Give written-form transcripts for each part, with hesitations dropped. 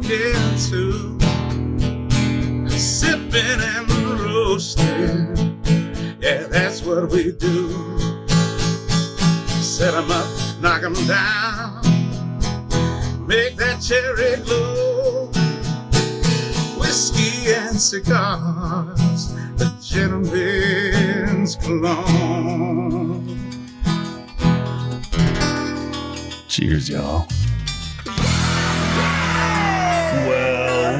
smoking too, sipping and roasting. Yeah, that's what we do. Set 'em up, knock 'em down, make that cherry glow. Whiskey and cigars, the gentleman's cologne. Cheers, y'all. Well.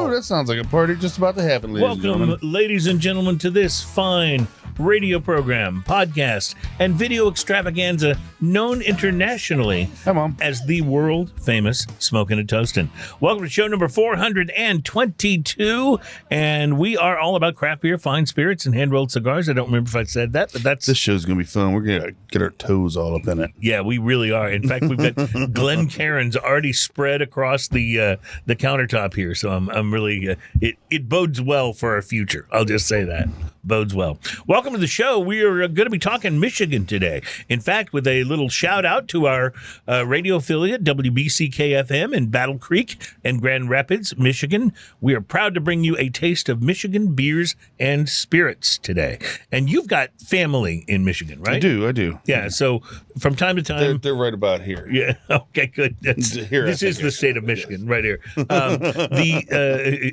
Ooh, that sounds like a party just about to happen, ladies and Welcome, gentlemen. ladies and gentlemen, to this fine radio program, podcast, and video extravaganza known internationally Come on. as the world-famous Smokin' and Toastin'. Welcome to show number 422, and we are all about craft beer, fine spirits, and hand-rolled cigars. I don't remember if I said that, but that's... This show's going to be fun. We're going to get our toes all up in it. Yeah, we really are. In fact, we've got Glen Cairns already spread across the countertop here, so I'm really... it bodes well for our future. I'll just say that. Bodes well. Welcome to the show. We are going to be talking Michigan today. In fact, with a little shout out to our radio affiliate, WBCK-FM in Battle Creek and Grand Rapids, Michigan. We are proud to bring you a taste of Michigan beers and spirits today. And you've got family in Michigan, right? I do. Yeah, so from time to time... They're right about here. Yeah, okay, good. This is the state of Michigan, right here.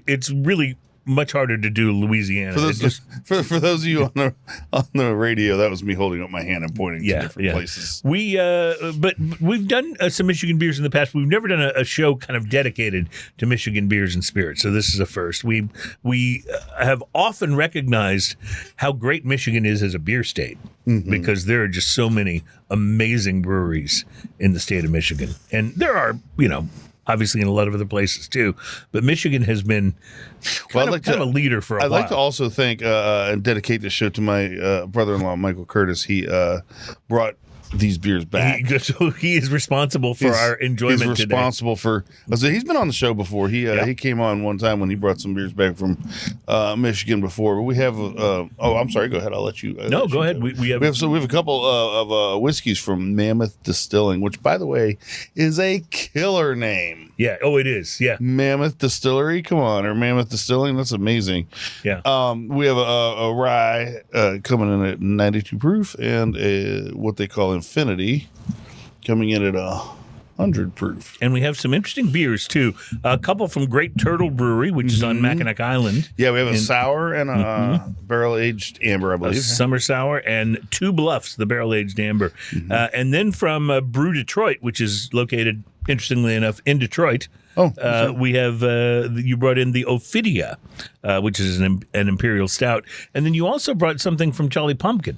It's really... much harder to do Louisiana. For those of you on the radio, that was me holding up my hand and pointing to different places. But we've done some Michigan beers in the past. We've never done a show kind of dedicated to Michigan beers and spirits, so this is a first. We have often recognized how great Michigan is as a beer state because there are just so many amazing breweries in the state of Michigan, and there are, obviously in a lot of other places too, but Michigan has been kind of a leader for a while. I'd like to also thank and dedicate this show to my brother-in-law, Michael Curtis. He brought these beers back. He is responsible for our enjoyment today. He's responsible for... He's been on the show before. He came on one time when he brought some beers back from Michigan before. But we have... I'm sorry. Go ahead. I'll let you... go ahead. We have a couple of whiskeys from Mammoth Distilling, which, by the way, is a killer name. Yeah. Oh, it is. Yeah. Mammoth Distillery. Come on. Or Mammoth Distilling. That's amazing. Yeah. We have a rye coming in at 92 proof and what they call Infinity coming in at 100 proof. And we have some interesting beers too. A couple from Great Turtle Brewery, which is on Mackinac Island. Yeah, we have a sour and a barrel-aged amber, I believe. A summer sour and two Bluffs, the barrel-aged amber. And then from Brew Detroit, which is located, interestingly enough, in Detroit. We have, you brought in the Ophidia, which is an Imperial Stout. And then you also brought something from Jolly Pumpkin.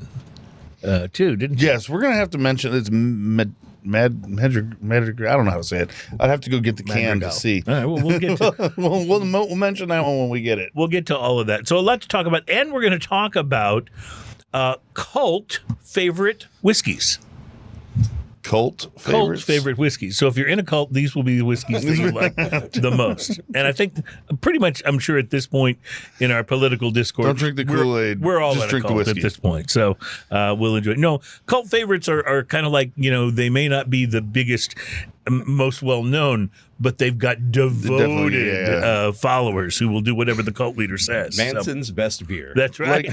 Too, didn't you? Yes, we're going to have to mention it's Magic. I don't know how to say it. I'd have to go get the can to see. All right, well, we'll get to we'll mention that one when we get it. We'll get to all of that. So a lot to talk about, and we're going to talk about cult favorite whiskeys. Cult favorite whiskeys. So if you're in a cult, these will be the whiskeys that you like the most. And I think pretty much, I'm sure at this point in our political discourse, don't drink the Kool-Aid. We're all just in drink a cult the whiskey at this point. So we'll enjoy it. No, cult favorites are kind of like, they may not be the biggest, most well-known, but they've got devoted followers who will do whatever the cult leader says. Manson's best beer. That's right.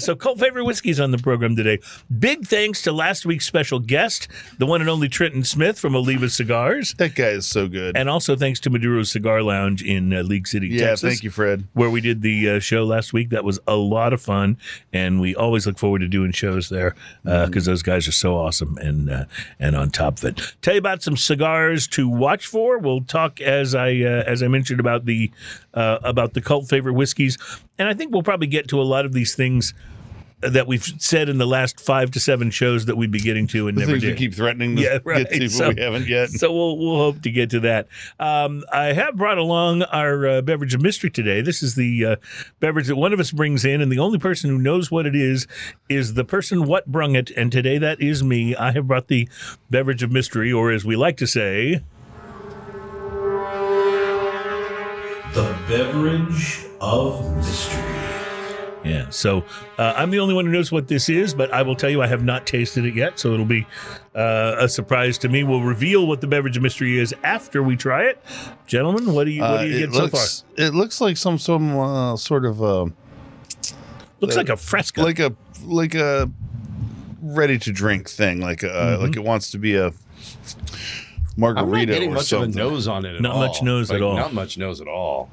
So cult favorite whiskeys on the program today. Big thanks to last week's special guest, the one and only Trenton Smith from Oliva Cigars. That guy is so good. And also thanks to Maduro's Cigar Lounge in League City, Texas. Yeah, thank you, Fred. Where we did the show last week. That was a lot of fun, and we always look forward to doing shows there because those guys are so awesome and on top of it. Tell you about some cigars to watch for. We'll talk as I mentioned about the cult favorite whiskeys, and I think we'll probably get to a lot of these things that we've said in the last 5 to 7 shows that we'd be getting to and the never things did. We keep threatening to get to, but we haven't yet. So we'll hope to get to that. I have brought along our beverage of mystery today. This is the beverage that one of us brings in, and the only person who knows what it is the person what brung it, and today that is me. I have brought the beverage of mystery, or as we like to say, the beverage of mystery. Yeah. So I'm the only one who knows what this is, but I will tell you I have not tasted it yet, so it'll be a surprise to me. We'll reveal what the beverage of mystery is after we try it. Gentlemen, what do you get so far? It looks like some sort of Looks like a Fresca. like a ready to drink thing, like it wants to be a margarita. I'm not getting or much something. of a nose on it at Not all. much nose at all. Not much nose at all.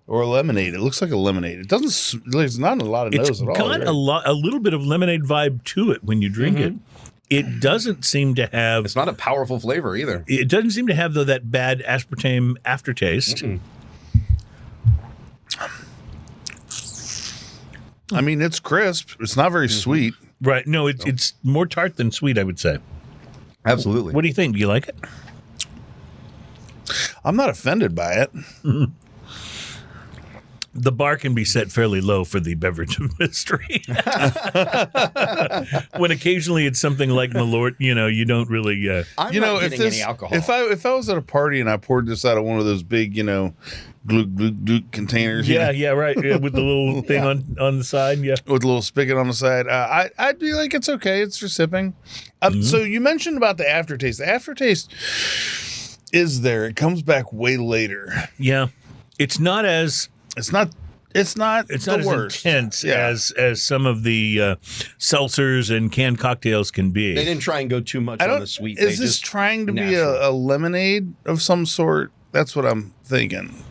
Or a lemonade. It looks like a lemonade. It doesn't. There's not a lot of nose at all. It's got a little bit of lemonade vibe to it when you drink it. It doesn't seem to have. It's not a powerful flavor either. It doesn't seem to have though that bad aspartame aftertaste. I mean, it's crisp. It's not very sweet. Right? No, it's more tart than sweet, I would say. Absolutely. What do you think? Do you like it? I'm not offended by it. The bar can be set fairly low for the beverage of mystery. When occasionally it's something like Malort, you don't really. I'm not getting any alcohol. If I was at a party and I poured this out of one of those big, glug glug glug containers. Yeah, right. Yeah, with the little thing on the side. Yeah, with a little spigot on the side. I'd be like, it's okay. It's for sipping. So you mentioned about the aftertaste. The aftertaste is there. It comes back way later. Yeah, it's not as. It's not as intense as some of the seltzers and canned cocktails can be. They didn't try and go too much on the sweet. Is this trying to be a lemonade of some sort? That's what I'm thinking.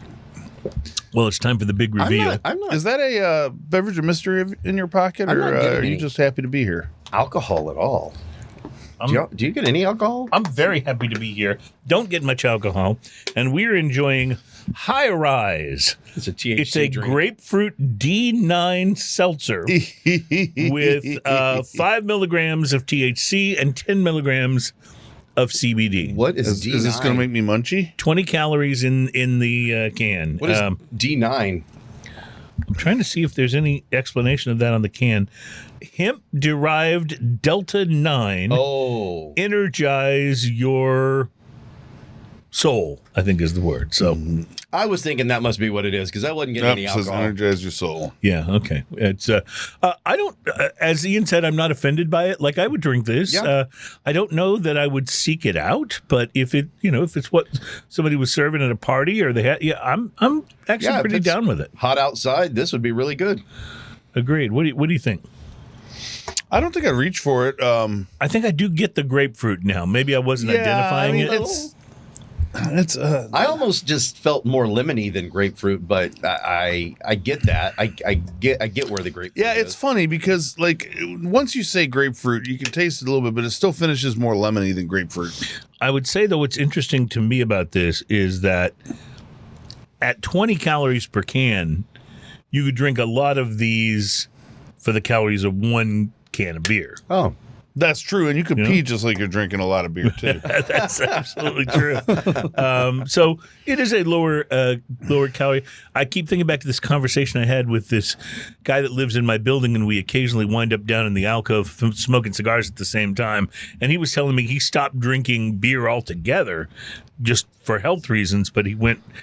Well, it's time for the big reveal. I'm not. Is that a beverage of mystery in your pocket, or are you just happy to be here? Alcohol at all? Do you get any alcohol? I'm very happy to be here. Don't get much alcohol, and we're enjoying High Rise. It's a THC It's a drink. Grapefruit D9 seltzer with 5 milligrams of THC and 10 milligrams of CBD. What is D9? Is this going to make me munchy? 20 calories in the can. What is D9? I'm trying to see if there's any explanation of that on the can. Hemp-derived Delta 9. Oh. Energize your soul, I think is the word. So I was thinking that must be what it is because I wasn't getting any Says alcohol. energize your soul. yeah, okay. It's I don't as Ian said, I'm not offended by it. Like I would drink this. Yeah. I don't know that I would seek it out, but if it's what somebody was serving at a party or they had, I'm actually if pretty it's down with it. Hot outside, this would be really good. Agreed. What do you think? I don't think I'd reach for it. I think I do get the grapefruit now. Maybe I wasn't identifying it. It's I almost just felt more lemony than grapefruit, but I get that. I get where the grapefruit Yeah, is. it's funny because like once you say grapefruit, you can taste it a little bit, but it still finishes more lemony than grapefruit. I would say, though, what's interesting to me about this is that at 20 calories per can, you could drink a lot of these for the calories of one can of beer. Oh. That's true, and you could pee just like you're drinking a lot of beer too. That's absolutely true. So it is a lower calorie. I keep thinking back to this conversation I had with this guy that lives in my building, and we occasionally wind up down in the alcove smoking cigars at the same time. And he was telling me he stopped drinking beer altogether just for health reasons, but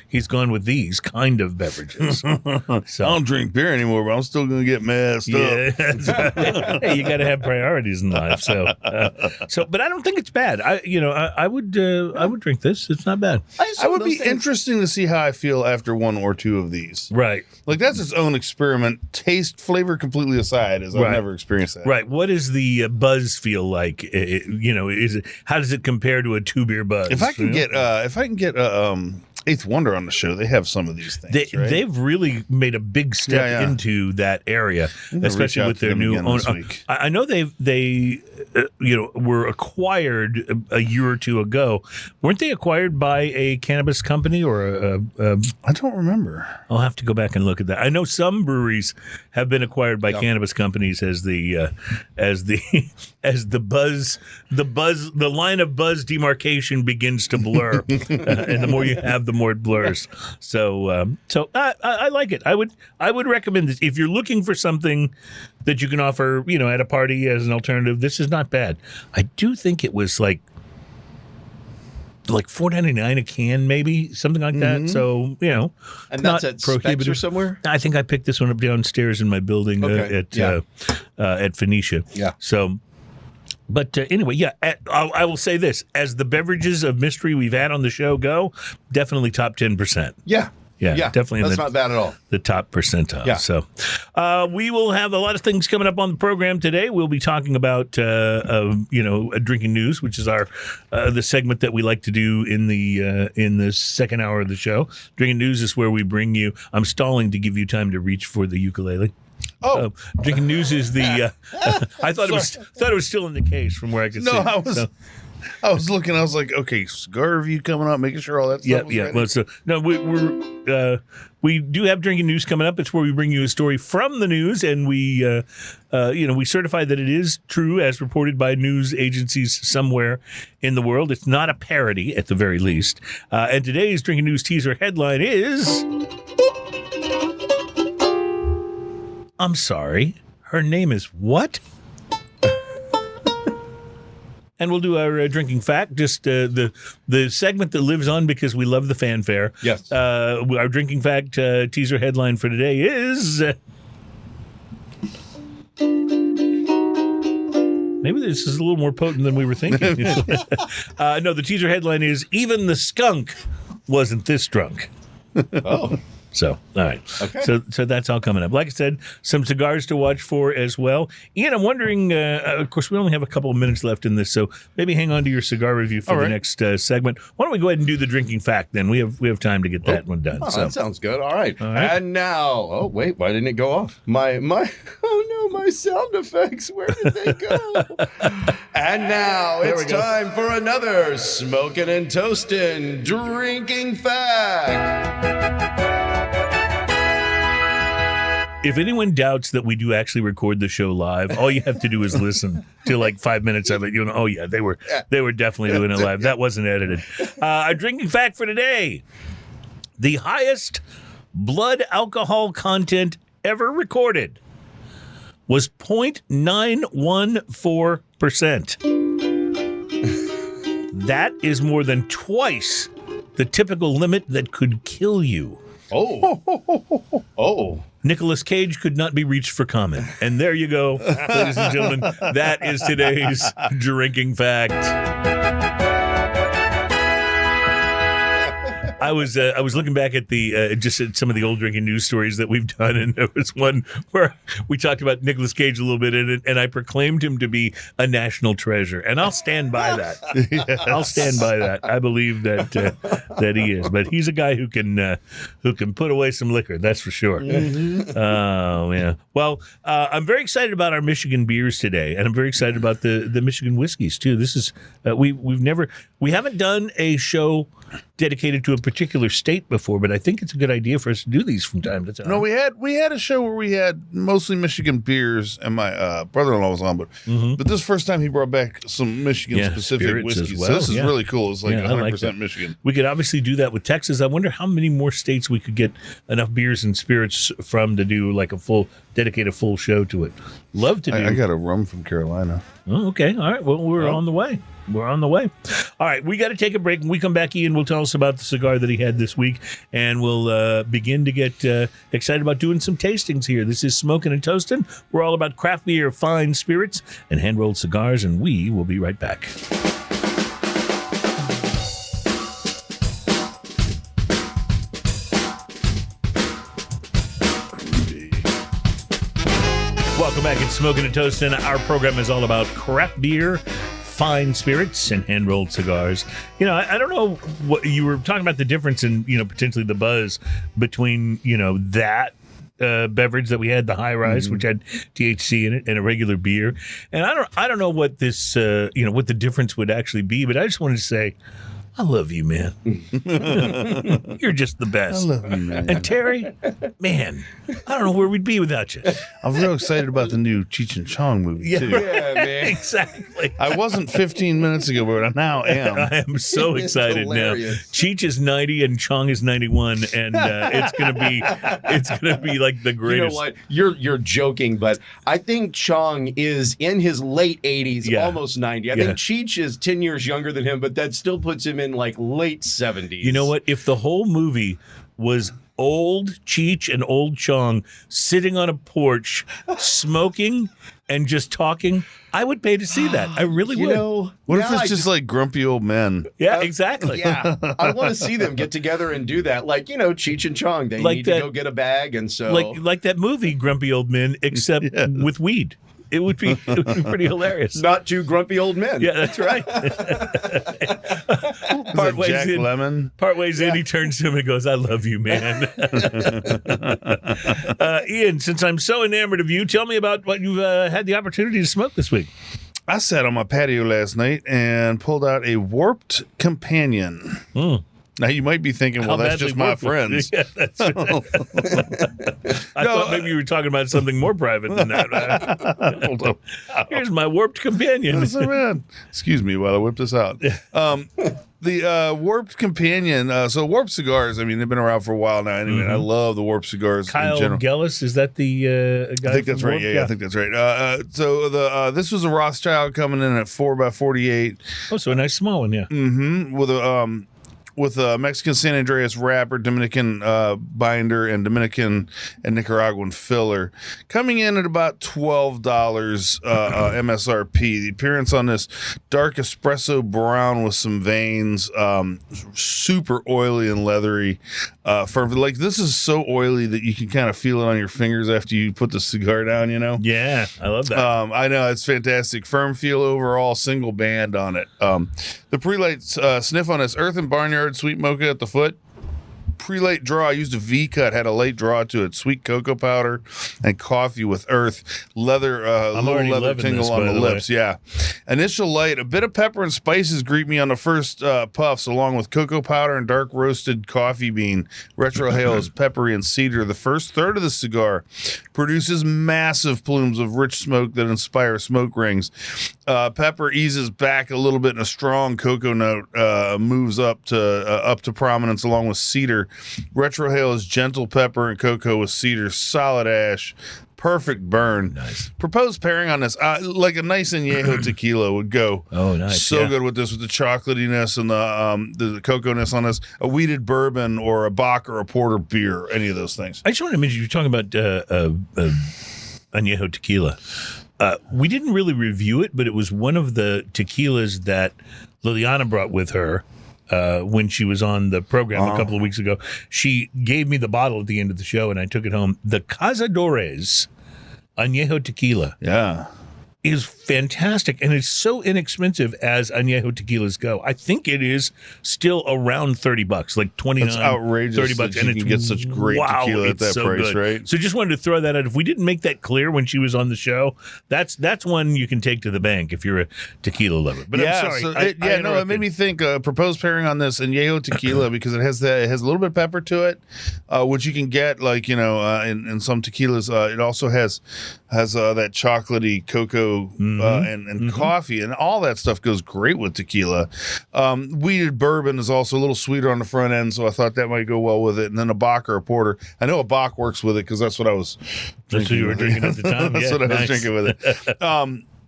he's gone with these kind of beverages. So I don't drink beer anymore, but I'm still going to get messed up. that's right. Hey, you got to have priorities in life. So, but I don't think it's bad. I would drink this. It's not bad. I would be interesting to see how I feel after one or two of these. Right. Like that's its own experiment. Taste, flavor completely aside, as I've never experienced that. Right. What does the buzz feel like? How does it compare to a 2-beer buzz? If I can get Eighth Wonder on the show, they have some of these things. Right? They've really made a big step into that area, especially with their new owner. I know they were acquired a year or two ago. Weren't they acquired by a cannabis company or I don't remember. I'll have to go back and look at that. I know some breweries have been acquired by cannabis companies as the line of buzz demarcation begins to blur, and the more you have, the more it blurs. So I like it. I would recommend this if you're looking for something that you can offer, at a party as an alternative. This is not bad. I do think it was like like $4.99 a can, maybe something like that. So And not that's at Specs or somewhere? I think I picked this one up downstairs in my building at Phoenicia. Yeah. So. But anyway, I will say this. As the beverages of mystery we've had on the show go, definitely top 10%. Yeah. Yeah, definitely. That's not bad at all. The top percentile. Yeah. So we will have a lot of things coming up on the program today. We'll be talking about, drinking news, which is our the segment that we like to do in the second hour of the show. Drinking news is where we bring you. I'm stalling to give you time to reach for the ukulele. Oh, drinking news is the. I thought it was still in the case from where I could see. No, I was looking. I was like, okay, cigar review coming up, making sure all that stuff. Was ready. Well, so no, we do have drinking news coming up. It's where we bring you a story from the news, and we certify that it is true as reported by news agencies somewhere in the world. It's not a parody, at the very least. And today's drinking news teaser headline is. I'm sorry. Her name is what? And we'll do our drinking fact, just the segment that lives on because we love the fanfare. Yes. Our drinking fact teaser headline for today is... maybe this is a little more potent than we were thinking. No, the teaser headline is, even the skunk wasn't this drunk. Oh. So, all right. Okay. So that's all coming up. Like I said, some cigars to watch for as well. Ian, I'm wondering, of course, we only have a couple of minutes left in this, so maybe hang on to your cigar review for the next segment. Why don't we go ahead and do the drinking fact then? We have time to get that one done. Oh, that sounds good. All right. And now, oh, wait, why didn't it go off? My sound effects, where did they go? And now it's time for another smoking and toasting drinking fact. If anyone doubts that we do actually record the show live, all you have to do is listen to like 5 minutes of it. You'll know, oh yeah, they were definitely doing it live. That wasn't edited. Our drinking fact for today: the highest blood alcohol content ever recorded was 0.914%. That is more than twice the typical limit that could kill you. Oh. Nicolas Cage could not be reached for comment. And there you go, ladies and gentlemen. That is today's drinking fact. I was looking back at the just at some of the old drinking news stories that we've done, and there was one where we talked about Nicolas Cage a little bit in it, and I proclaimed him to be a national treasure, and I'll stand by that. Yes. I'll stand by that. I believe that he is, but he's a guy who can put away some liquor. That's for sure. Mm-hmm. Oh yeah. Well, I'm very excited about our Michigan beers today, and I'm very excited about the Michigan whiskeys too. This is we haven't done a show dedicated to a particular state before, but I think it's a good idea for us to do these from time to time. No, we had a show where we had mostly Michigan beers, and my brother-in-law was on, but this first time he brought back some Michigan-specific whiskeys. Well. So this is really cool. It's like 100% like Michigan. We could obviously do that with Texas. I wonder how many more states we could get enough beers and spirits from to do like dedicate a full show to it. Love to do. I got a rum from Carolina. Oh, okay. All right. Well, we're on the way. We're on the way. All right. We got to take a break. When we come back, Ian will tell us about the cigar that he had this week, and we'll begin to get excited about doing some tastings here. This is Smoking and Toasting. We're all about craft beer, fine spirits, and hand-rolled cigars, and we will be right back. Welcome back. It's Smoking and Toasting. Our program is all about craft beer, fine spirits, and hand-rolled cigars. You know, I don't know what you were talking about, the difference in, potentially the buzz between, that beverage that we had, the high rise, which had THC in it, and a regular beer. And I don't know what this, what the difference would actually be, but I just wanted to say, I love you, man. You're just the best. I love you, man. And Terry, man, I don't know where we'd be without you. I'm real excited about the new Cheech and Chong movie, too. Yeah, man. Exactly. I wasn't 15 minutes ago, but I now am. I am so excited now. Cheech is 90 and Chong is 91, and it's gonna be like the greatest. You know what? You're joking, but I think Chong is in his late 80s, almost 90. I think Cheech is 10 years younger than him, but that still puts him in in like late 70s. You know what? If the whole movie was old Cheech and old Chong sitting on a porch, smoking and just talking, I would pay to see that. I really would. What if it's just like grumpy old men? Yeah, exactly. Yeah, I want to see them get together and do that. Like, Cheech and Chong, they need to go get a bag, and so like that movie Grumpy Old Men, except with weed. It would be pretty hilarious. Not two grumpy old men. Yeah, that's right. Jack Lemmon. Part ways in, he turns to him and goes, "I love you, man." Ian, since I'm so enamored of you, tell me about what you've had the opportunity to smoke this week. I sat on my patio last night and pulled out a Warped Companion. Now, you might be thinking, well, that's just my friends. Yeah, that's I thought maybe you were talking about something more private than that. Hold up. Here's my Warped Companion. Man. Excuse me while I whip this out. The Warped Companion, so Warped cigars, I mean, they've been around for a while now anyway, and I love the Warped cigars Kyle in general. Gellis, is that the guy? I think that's right. Yeah, I think that's right. So this was a Rothschild coming in at 4x48. Oh, so a nice small one, yeah. With a Mexican San Andreas wrapper, Dominican binder, and Dominican and Nicaraguan filler, coming in at about $12 MSRP. The appearance on this dark espresso brown with some veins, super oily and leathery. This is so oily that you can kind of feel it on your fingers after you put the cigar down. Yeah, I love that. I know, it's fantastic. Firm feel overall, single band on it. The pre-light sniff on this Earth and Barnyard Sweet Mocha at the foot. Pre-light draw, I used a V-cut, had a light draw to it. Sweet cocoa powder and coffee with earth. Leather, little leather tingle on the lips. Yeah. Initial light, a bit of pepper and spices greet me on the first puffs, along with cocoa powder and dark roasted coffee bean. Retrohale is peppery and cedar. The first third of the cigar produces massive plumes of rich smoke that inspire smoke rings. Pepper eases back a little bit, and a strong cocoa note moves up to prominence, along with cedar. Retrohale is gentle pepper and cocoa with cedar, solid ash, perfect burn. Nice. Proposed pairing on this, like a nice añejo tequila would go. Oh, nice. So good with this, with the chocolatiness and the cocoa-ness on this. A wheated bourbon or a Bock or a porter beer, any of those things. I just want to mention, you're talking about añejo tequila. We didn't really review it, but it was one of the tequilas that Liliana brought with her when she was on the program a couple of weeks ago. She gave me the bottle at the end of the show, and I took it home. The Cazadores Añejo Tequila. Yeah. Is fantastic, and it's so inexpensive as añejo tequilas go. I think it is still around $30, like 29. That's outrageous. $30, and you can get such great tequila at that price, right? So just wanted to throw that out. If we didn't make that clear when she was on the show, that's one you can take to the bank if you're a tequila lover. But I'm sorry. So it made me think. Proposed pairing on this añejo tequila because it has a little bit of pepper to it, which you can get in some tequilas. It also has that chocolatey cocoa and coffee, and all that stuff goes great with tequila. Wheated bourbon is also a little sweeter on the front end, so I thought that might go well with it. And then a Bock or a porter. I know a Bock works with it because that's what I was drinking. That's what you were drinking at the time? That's what I was drinking with it.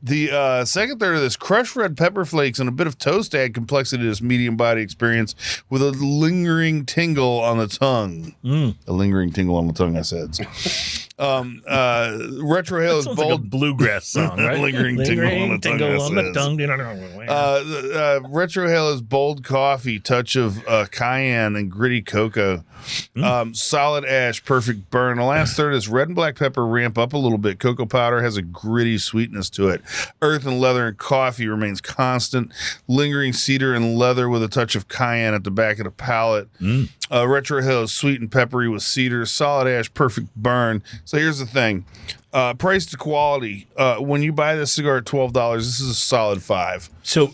The second third of this, crushed red pepper flakes and a bit of toast add complexity to this medium body experience with a lingering tingle on the tongue. A lingering tingle on the tongue, I said. Retrohale is bold. Like a bluegrass song, right? Lingering tingle on the tongue. Retrohale is bold coffee, touch of cayenne and gritty cocoa. Solid ash, perfect burn. The last third is red and black pepper ramp up a little bit. Cocoa powder has a gritty sweetness to it. Earth and leather and coffee remains constant. Lingering cedar and leather with a touch of cayenne at the back of the palate. Retrohale is sweet and peppery with cedar. Solid ash, perfect burn. So here's the thing. Price to quality. When you buy this cigar at $12, this is a solid $5. So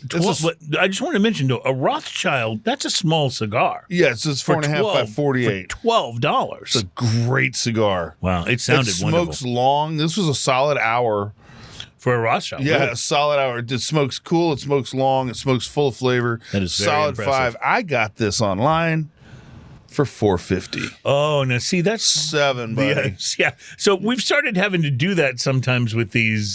I just want to mention, though, a Rothschild, that's a small cigar. Yes, it's 4.5 by 48. For $12. It's a great cigar. Wow, it sounded wonderful. It smokes long. This was a solid hour. For a Rothschild. Yeah, really? A solid hour. It smokes cool. It smokes long. It smokes full of flavor. That is very solid impressive. $5. I got this online for $4.50. Oh, now see, that's $7, buddy. Yeah. So we've started having to do that sometimes with these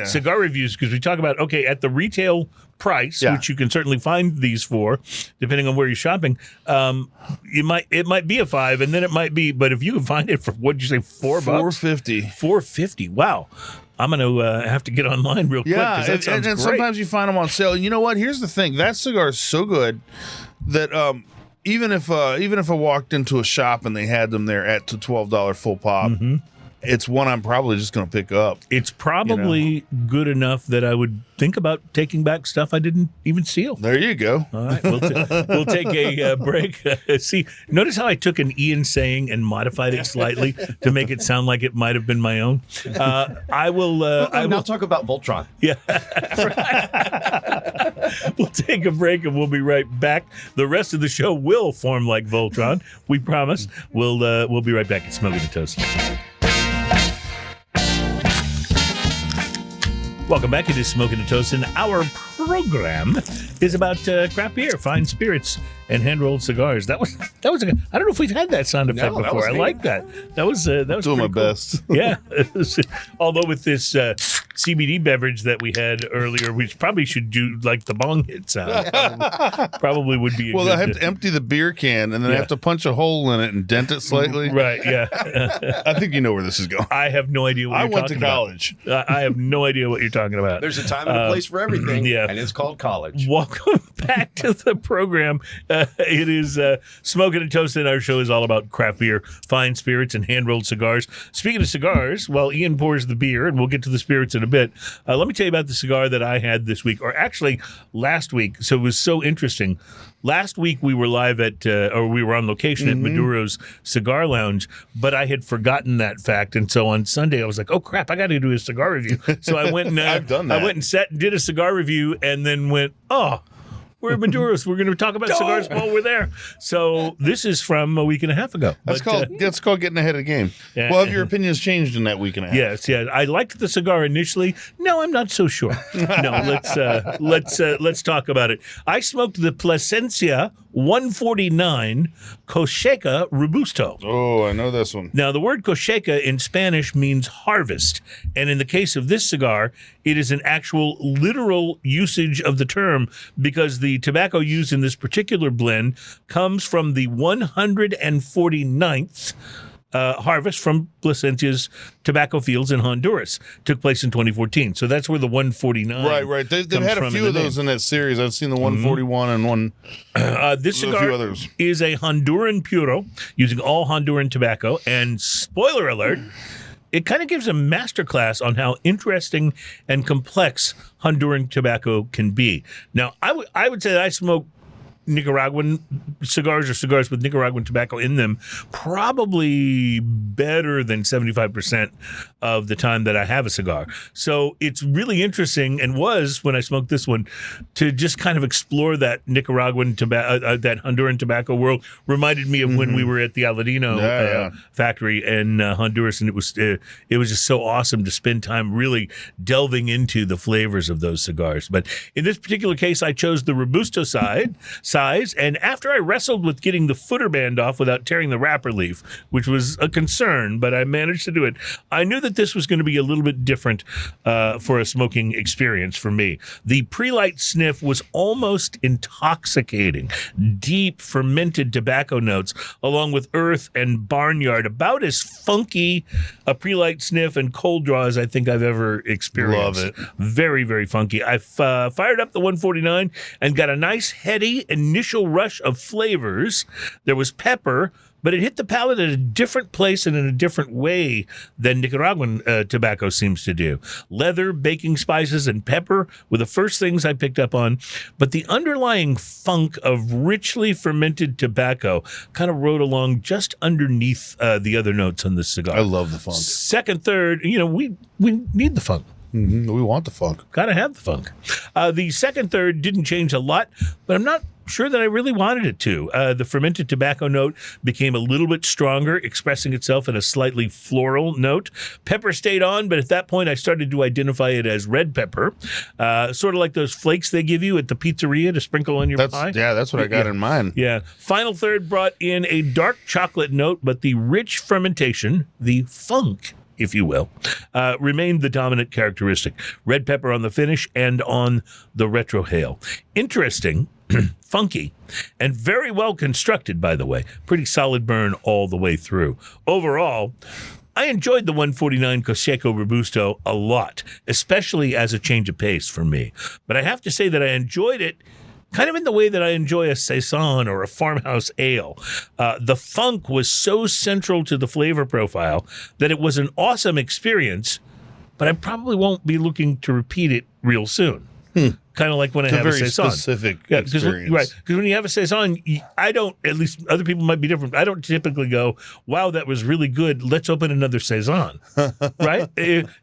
cigar reviews because we talk about, okay, at the retail price, Yeah. which you can certainly find these for, depending on where you're shopping, it might be a $5, and then it might be. But if you can find it for, what'd you say, $4? $4.50. $4.50. Wow. I'm going to have to get online real quick. Yeah, 'cause that sounds and great. sometimes you find them on sale. And you know what? Here's the thing: that cigar is so good that even if I walked into a shop and they had them there at the $12 full pop, it's one I'm probably just going to pick up. It's probably good enough that I would think about taking back stuff I didn't even seal. There you go. All right, we'll take a break. See, notice how I took an Ian saying and modified it slightly to make it sound like it might have been my own. I will. I now will talk about Voltron. Yeah. We'll take a break and we'll be right back. The rest of the show will form like Voltron. We promise. We'll be right back at Smoking the Toast. Welcome back. It is Smoking the Toast, and our program is about craft beer, fine spirits, and hand-rolled cigars. That was a good, I don't know if we've had that sound effect No, that before. was I neat. like that. That was Doing my pretty cool. best. Yeah. Although with this CBD beverage that we had earlier, we probably should do like the bong hit sound. Probably would be a Well, good, I have to empty the beer can and then I Yeah. have to punch a hole in it and dent it slightly. Right, yeah. I think you know where this is going. I have no idea what I you're went to talking about. college. I have no idea what you're talking about. There's a time and a place for everything, yeah. and it's called college. Welcome back to the program. It is Smoking and Toasting. Our show is all about craft beer, fine spirits, and hand-rolled cigars. Speaking of cigars, while Ian pours the beer, and we'll get to the spirits in a bit, let me tell you about the cigar that I had this week, or actually last week. So it was so interesting. Last week we were live or we were on location at Maduro's Cigar Lounge, but I had forgotten that fact, and so on Sunday I was like, "Oh crap, I got to do a cigar review." So I went and I've done that. I went and sat and did a cigar review, and then went, "Oh, we're at Maduro's. We're going to talk about cigars while we're there." So this is from a week and a half ago. That's But, called getting ahead of the game. Yeah. Well, have your opinions changed in that week and a half? Yes, yeah. I liked the cigar initially. No, I'm not so sure. No, let's talk about it. I smoked the Plasencia 149 Cosecha Robusto. Oh, I know this one. Now, the word cosecha in Spanish means harvest, and in the case of this cigar, it is an actual literal usage of the term because the tobacco used in this particular blend comes from the 149th harvest from Plasencia's tobacco fields in Honduras. Took place in 2014. So that's where the 149 Right. They've comes had a from few in of the those name. in that series. I've seen the 141 and one. This a few cigar others. is a Honduran puro using all Honduran tobacco. And spoiler alert, it kind of gives a masterclass on how interesting and complex Honduran tobacco can be. Now, I would say that I smoke Nicaraguan cigars or cigars with Nicaraguan tobacco in them probably better than 75% of the time that I have a cigar. So it's really interesting, and was when I smoked this one, to just kind of explore that Nicaraguan tobacco, that Honduran tobacco world. Reminded me of when we were at the Aladino factory in Honduras, and it was just so awesome to spend time really delving into the flavors of those cigars. But in this particular case, I chose the Robusto size, and after I wrestled with getting the footer band off without tearing the wrapper leaf, which was a concern, but I managed to do it, I knew that this was going to be a little bit different for a smoking experience for me. The pre-light sniff was almost intoxicating. Deep fermented tobacco notes, along with earth and barnyard, about as funky a pre-light sniff and cold draw as I think I've ever experienced. Love it. Very, very funky. I fired up the 149 and got a nice heady initial rush of flavors. There was pepper, but it hit the palate at a different place and in a different way than Nicaraguan tobacco seems to do. Leather, baking spices, and pepper were the first things I picked up on, but the underlying funk of richly fermented tobacco kind of rode along just underneath the other notes on this cigar. I love the funk. Second, third, we need the funk. We want the funk. Gotta have the funk. The second third didn't change a lot, but I'm not sure that I really wanted it to. The fermented tobacco note became a little bit stronger, expressing itself in a slightly floral note. Pepper stayed on, but at that point I started to identify it as red pepper, sort of like those flakes they give you at the pizzeria to sprinkle on your pie. Yeah, that's what I got in mind. Yeah. Final third brought in a dark chocolate note, but the rich fermentation, the funk, if you will, remained the dominant characteristic. Red pepper on the finish and on the retrohale. Interesting, funky, and very well constructed, by the way. Pretty solid burn all the way through. Overall, I enjoyed the 149 Cosecha Robusto a lot, especially as a change of pace for me. But I have to say that I enjoyed it kind of in the way that I enjoy a Saison or a farmhouse ale. The funk was so central to the flavor profile that it was an awesome experience, but I probably won't be looking to repeat it real soon. Kind of like when I have a Saison. Specific Because experience. when you have a Saison, I don't, at least other people might be different, I don't typically go, wow, that was really good, let's open another Saison, right?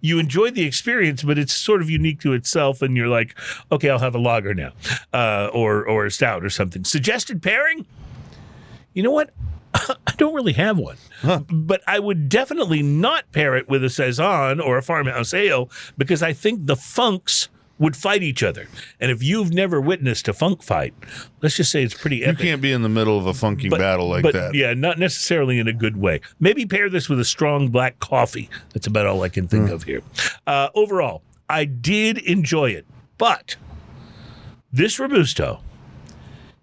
You enjoy the experience, but it's sort of unique to itself, and you're like, okay, I'll have a lager now, or a stout or something. Suggested pairing? You know what? I don't really have one, but I would definitely not pair it with a Saison or a farmhouse ale, because I think the funks would fight each other. And if you've never witnessed a funk fight, let's just say it's pretty epic. You can't be in the middle of a funky battle like that. Yeah, not necessarily in a good way. Maybe pair this with a strong black coffee. That's about all I can think of here. Overall, I did enjoy it, but this Robusto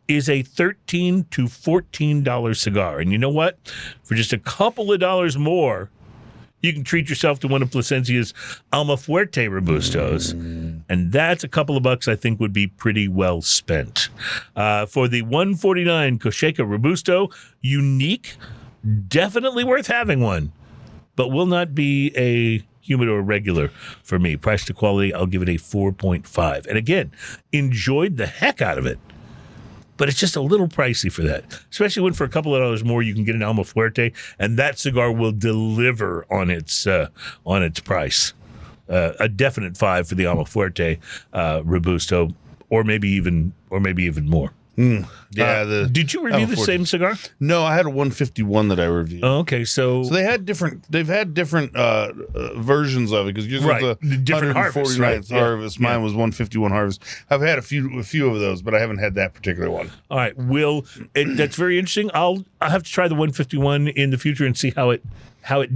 is a $13 to $14 cigar. And you know what? For just a couple of dollars more, you can treat yourself to one of Plasencia's Alma Fuerte Robustos, and that's a couple of bucks I think would be pretty well spent. For the 149 Cosecha Robusto, unique, definitely worth having one, but will not be a humidor regular for me. Price to quality, I'll give it a 4.5. And again, enjoyed the heck out of it. But it's just a little pricey for that, especially when for a couple of dollars more you can get an Alma Fuerte, and that cigar will deliver on its price. A definite 5 for the Alma Fuerte Robusto, or maybe even more. Yeah. Did you review the same cigar? No, I had a 151 that I reviewed. Oh, okay, so They've had different versions of it, because yours was the different harvest, 149th right? harvest. Yeah. Mine was 151 harvest. I've had a few of those, but I haven't had that particular one. all right, that's very interesting. I'll have to try the 151 in the future and see how it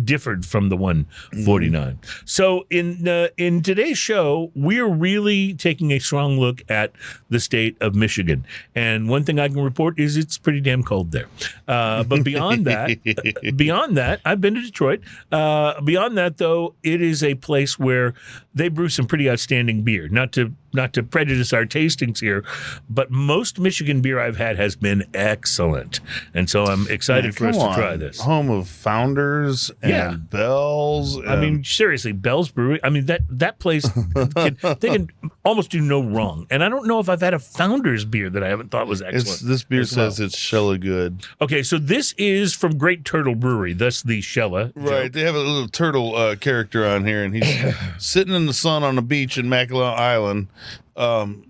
differed from the 149. So in today's show, we're really taking a strong look at the state of Michigan. And one thing I can report is it's pretty damn cold there. But beyond that, I've been to Detroit. Beyond that, though, it is a place where they brew some pretty outstanding beer. Not to prejudice our tastings here, but most Michigan beer I've had has been excellent. And so I'm excited for us to try this. Home of Founders and Bell's. I mean, seriously, Bell's Brewery. I mean, that place, they can almost do no wrong. And I don't know if I've had a Founders beer that I haven't thought was excellent. This beer says it's Shella good. Okay, so this is from Great Turtle Brewery. That's the Shella. Right. joke. They have a little turtle character on here, and he's sitting in the sun on a beach in Mackinac Island,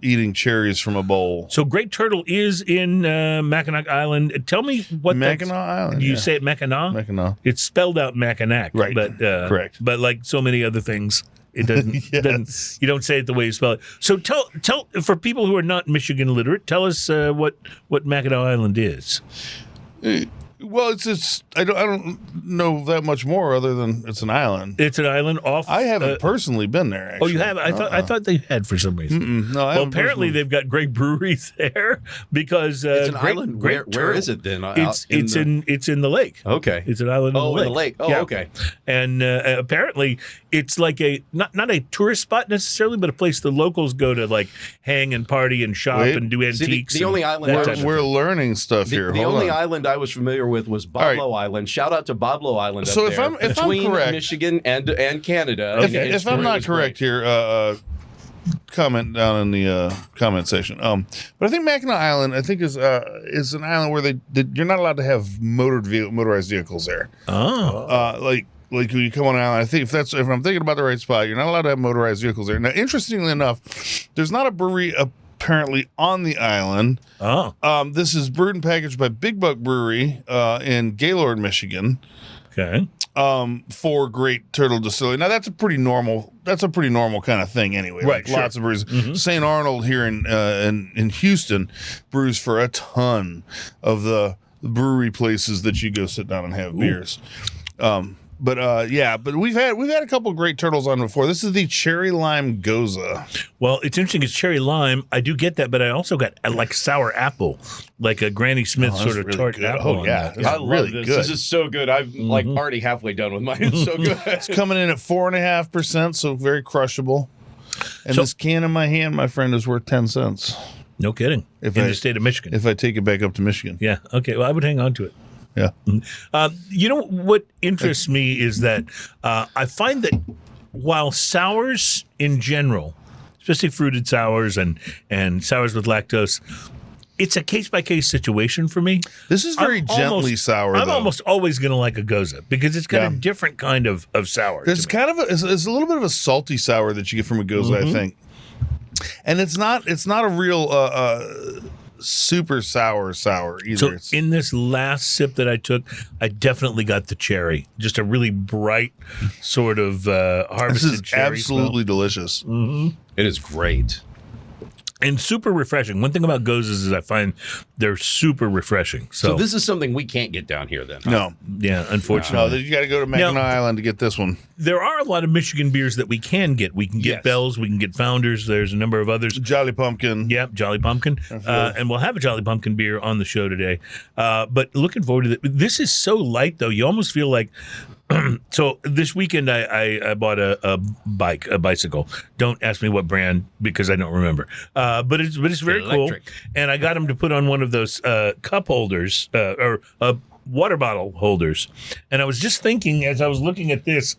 eating cherries from a bowl. So Great Turtle is in Mackinac Island. Tell me what Mackinac Island. Do you say it Mackinac? Mackinac. It's spelled out Mackinac, Right. But Correct. But like so many other things, it doesn't. Yes. You don't say it the way you spell it. So tell for people who are not Michigan literate, tell us what Mackinac Island is. Well, it's I don't know that much more other than it's an island. It's an island off. I haven't personally been there. Actually. Oh, you have? I thought they had for some reason. No, I Well, haven't apparently personally. they've got great breweries there because It's an island. Where is it then? It's in the lake. Okay. It's an island in the lake. in the lake. Oh, Yeah. okay. And apparently it's like a not a tourist spot necessarily, but a place the locals go to like hang and party and shop Wait. and do See, antiques. the only and island that I type was- of We're thing. learning stuff here. The Hold only on. island I was familiar with was Boblo Island. Shout out to Boblo Island. So up if there, I'm between correct- Michigan and Canada. If I'm not correct here, comment down in the comment section. But I think Mackinac Island, is an island where you're not allowed to have motorized vehicles there. Oh. Like when you come on an island, I think if I'm thinking about the right spot, you're not allowed to have motorized vehicles there. Now, interestingly enough, there's not a brewery apparently on the island. Oh. This is brewed and packaged by Big Buck Brewery in Gaylord, Michigan. Okay. For Great Turtle Distilling. Now that's a pretty normal kind of thing anyway. Right, Like, lots of breweries. St. Arnold here in Houston brews for a ton of the brewery places that you go sit down and have beers. but we've had a couple great turtles on before. This is the cherry lime Gose. Well, it's interesting. It's cherry lime. I do get that, but I also got like sour apple, like a Granny Smith sort of really tart good. apple. Oh, on yeah. that. I love really this. good. This is so good. I'm like already halfway done with mine. It's so good. It's coming in at 4.5%, so very crushable. And this can in my hand, my friend, is worth 10 cents. No kidding. In the state of Michigan. If I take it back up to Michigan. Yeah. Okay. Well, I would hang on to it. Yeah. You know what interests me is that I find that while sours in general, especially fruited sours and sours with lactose, it's a case-by-case situation for me. This is very gently sour, I'm though. almost always going to like a Gose because it's got a different kind of sour. There's kind of it's a little bit of a salty sour that you get from a Gose, I think. And it's not a real super sour either. So in this last sip that I took, I definitely got the cherry. Just a really bright sort of harvested This is cherry absolutely delicious. It is great. and super refreshing. One thing about Goses is I find they're super refreshing. So this is something we can't get down here then. Huh? No. Yeah, unfortunately. No, you got to go to Mackinac Island to get this one. There are a lot of Michigan beers that we can get. We can get Bell's, we can get Founders. There's a number of others. Jolly Pumpkin. Yep, Jolly Pumpkin. And we'll have a Jolly Pumpkin beer on the show today. But looking forward to it. This is so light, though. You almost feel like... So this weekend I bought a bicycle. Don't ask me what brand because I don't remember. But it's very Electric. cool. And I got him to put on one of those cup holders or water bottle holders. And I was just thinking as I was looking at this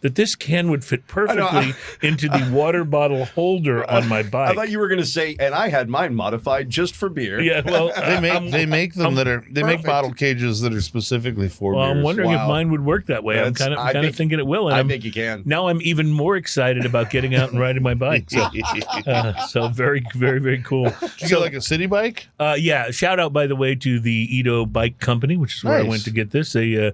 that this can would fit perfectly into the water bottle holder on my bike. I thought you were going to say, and I had mine modified just for beer. Yeah, well, They make them they make bottle cages that are specifically for beers. I'm wondering if Wow. mine would work that way. I'm kind of thinking it will. And I think you can. Now I'm even more excited about getting out and riding my bike. So, so very, very, very cool. Did you get like a city bike? Yeah, shout out, by the way, to the Edo Bike Company, which is where I Nice. went to get this. They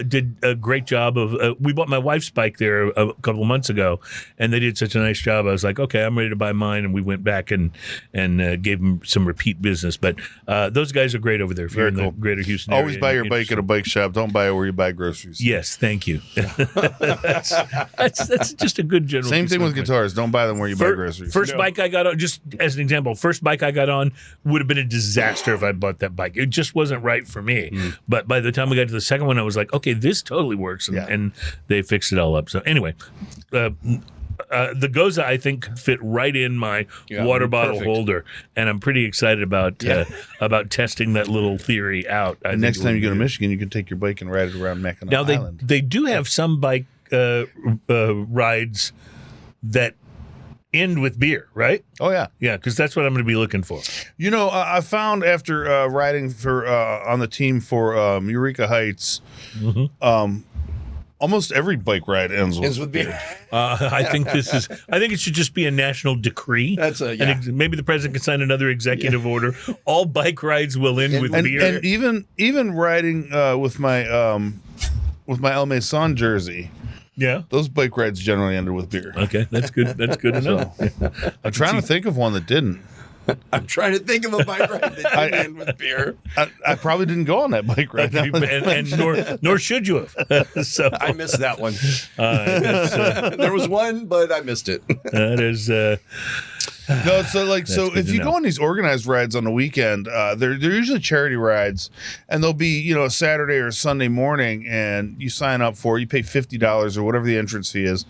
did a great job of... we bought my wife's bike there a couple of months ago, and they did such a nice job. I was like, okay, I'm ready to buy mine, and we went back and gave them some repeat business. But those guys are great over there. If you're in the greater Houston area. Always buy your bike at a bike shop. Don't buy it where you buy groceries. Yes, thank you. that's just a good general. Same piece thing of with advice. guitars. Don't buy them where you buy groceries. First bike I got on, just as an example, first bike I got on would have been a disaster if I bought that bike. It just wasn't right for me. But by the time we got to the second one, I was like, okay, this totally works. And they fixed it all up. So anyway, the Gose, I think, fit right in my water bottle holder. And I'm pretty excited about testing that little theory out. I think Next it time would you go be to good. Michigan, you can take your bike and ride it around Mackinac Now, Island. they do have some bike rides that end with beer, right? Oh, yeah. Yeah, because that's what I'm going to be looking for. You know, I found after riding for on the team for Eureka Heights, almost every bike ride ends with beer. I think it should just be a national decree. That's Maybe the president can sign another executive order. All bike rides will end with beer. And even riding with my El Mason jersey, yeah. those bike rides generally ended with beer. Okay, that's good. That's good to know. I'm trying to think of one that didn't. I'm trying to think of a bike ride that didn't end with beer. I probably didn't go on that bike ride. and nor should you have. So I missed that one. There was one, but I missed it. that is. No, so good if to you know. go on these organized rides on the weekend, they're usually charity rides, and they'll be a Saturday or Sunday morning, and you sign up for it, you pay $50 or whatever the entrance fee is,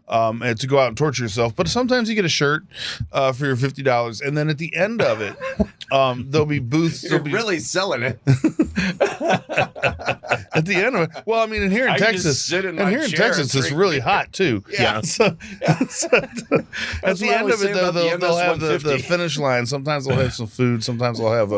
and to go out and torture yourself. But sometimes you get a shirt for your $50, and then at the end of it, there'll be booths. You're really selling it. At the end of it, well, I mean, and here in I can Texas, just sit in my chair and it's drink really hot too. Yeah. So, at That's the what I end was of it, saying about the they'll have the MS-150. finish line. Sometimes they'll have some food. Sometimes they'll have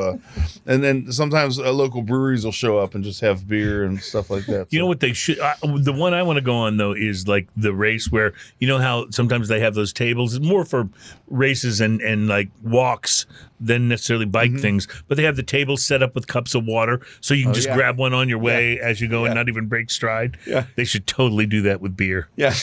and then sometimes local breweries will show up and just have beer and stuff like that. You know what they should? The one I want to go on though is like the race where you know how sometimes they have those tables. It's more for races and like walks than necessarily bike things, but they have the tables set up with cups of water, so you can just grab one on your way as you go and not even break stride. Yeah. They should totally do that with beer. Yeah.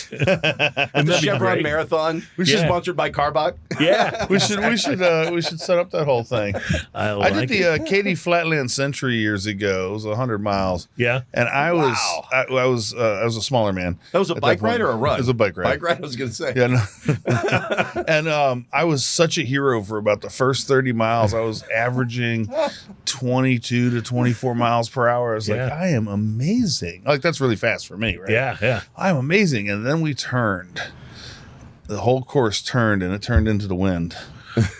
And the Chevron Marathon, which is sponsored by Carbach. Yeah. We should set up that whole thing. I did the Katy Flatland Century years ago. It was 100 miles. Yeah. And I was I was a smaller man. That was a bike ride or a run? It was a bike ride. Bike ride, I was going to say. Yeah. No. And I was such a hero for about the first 30 miles. I was averaging 22 to 24 miles per hour. I was like, I am amazing. Like, that's really fast for me, right? Yeah, yeah. I'm amazing. And then we turned. The whole course turned, and it turned into the wind.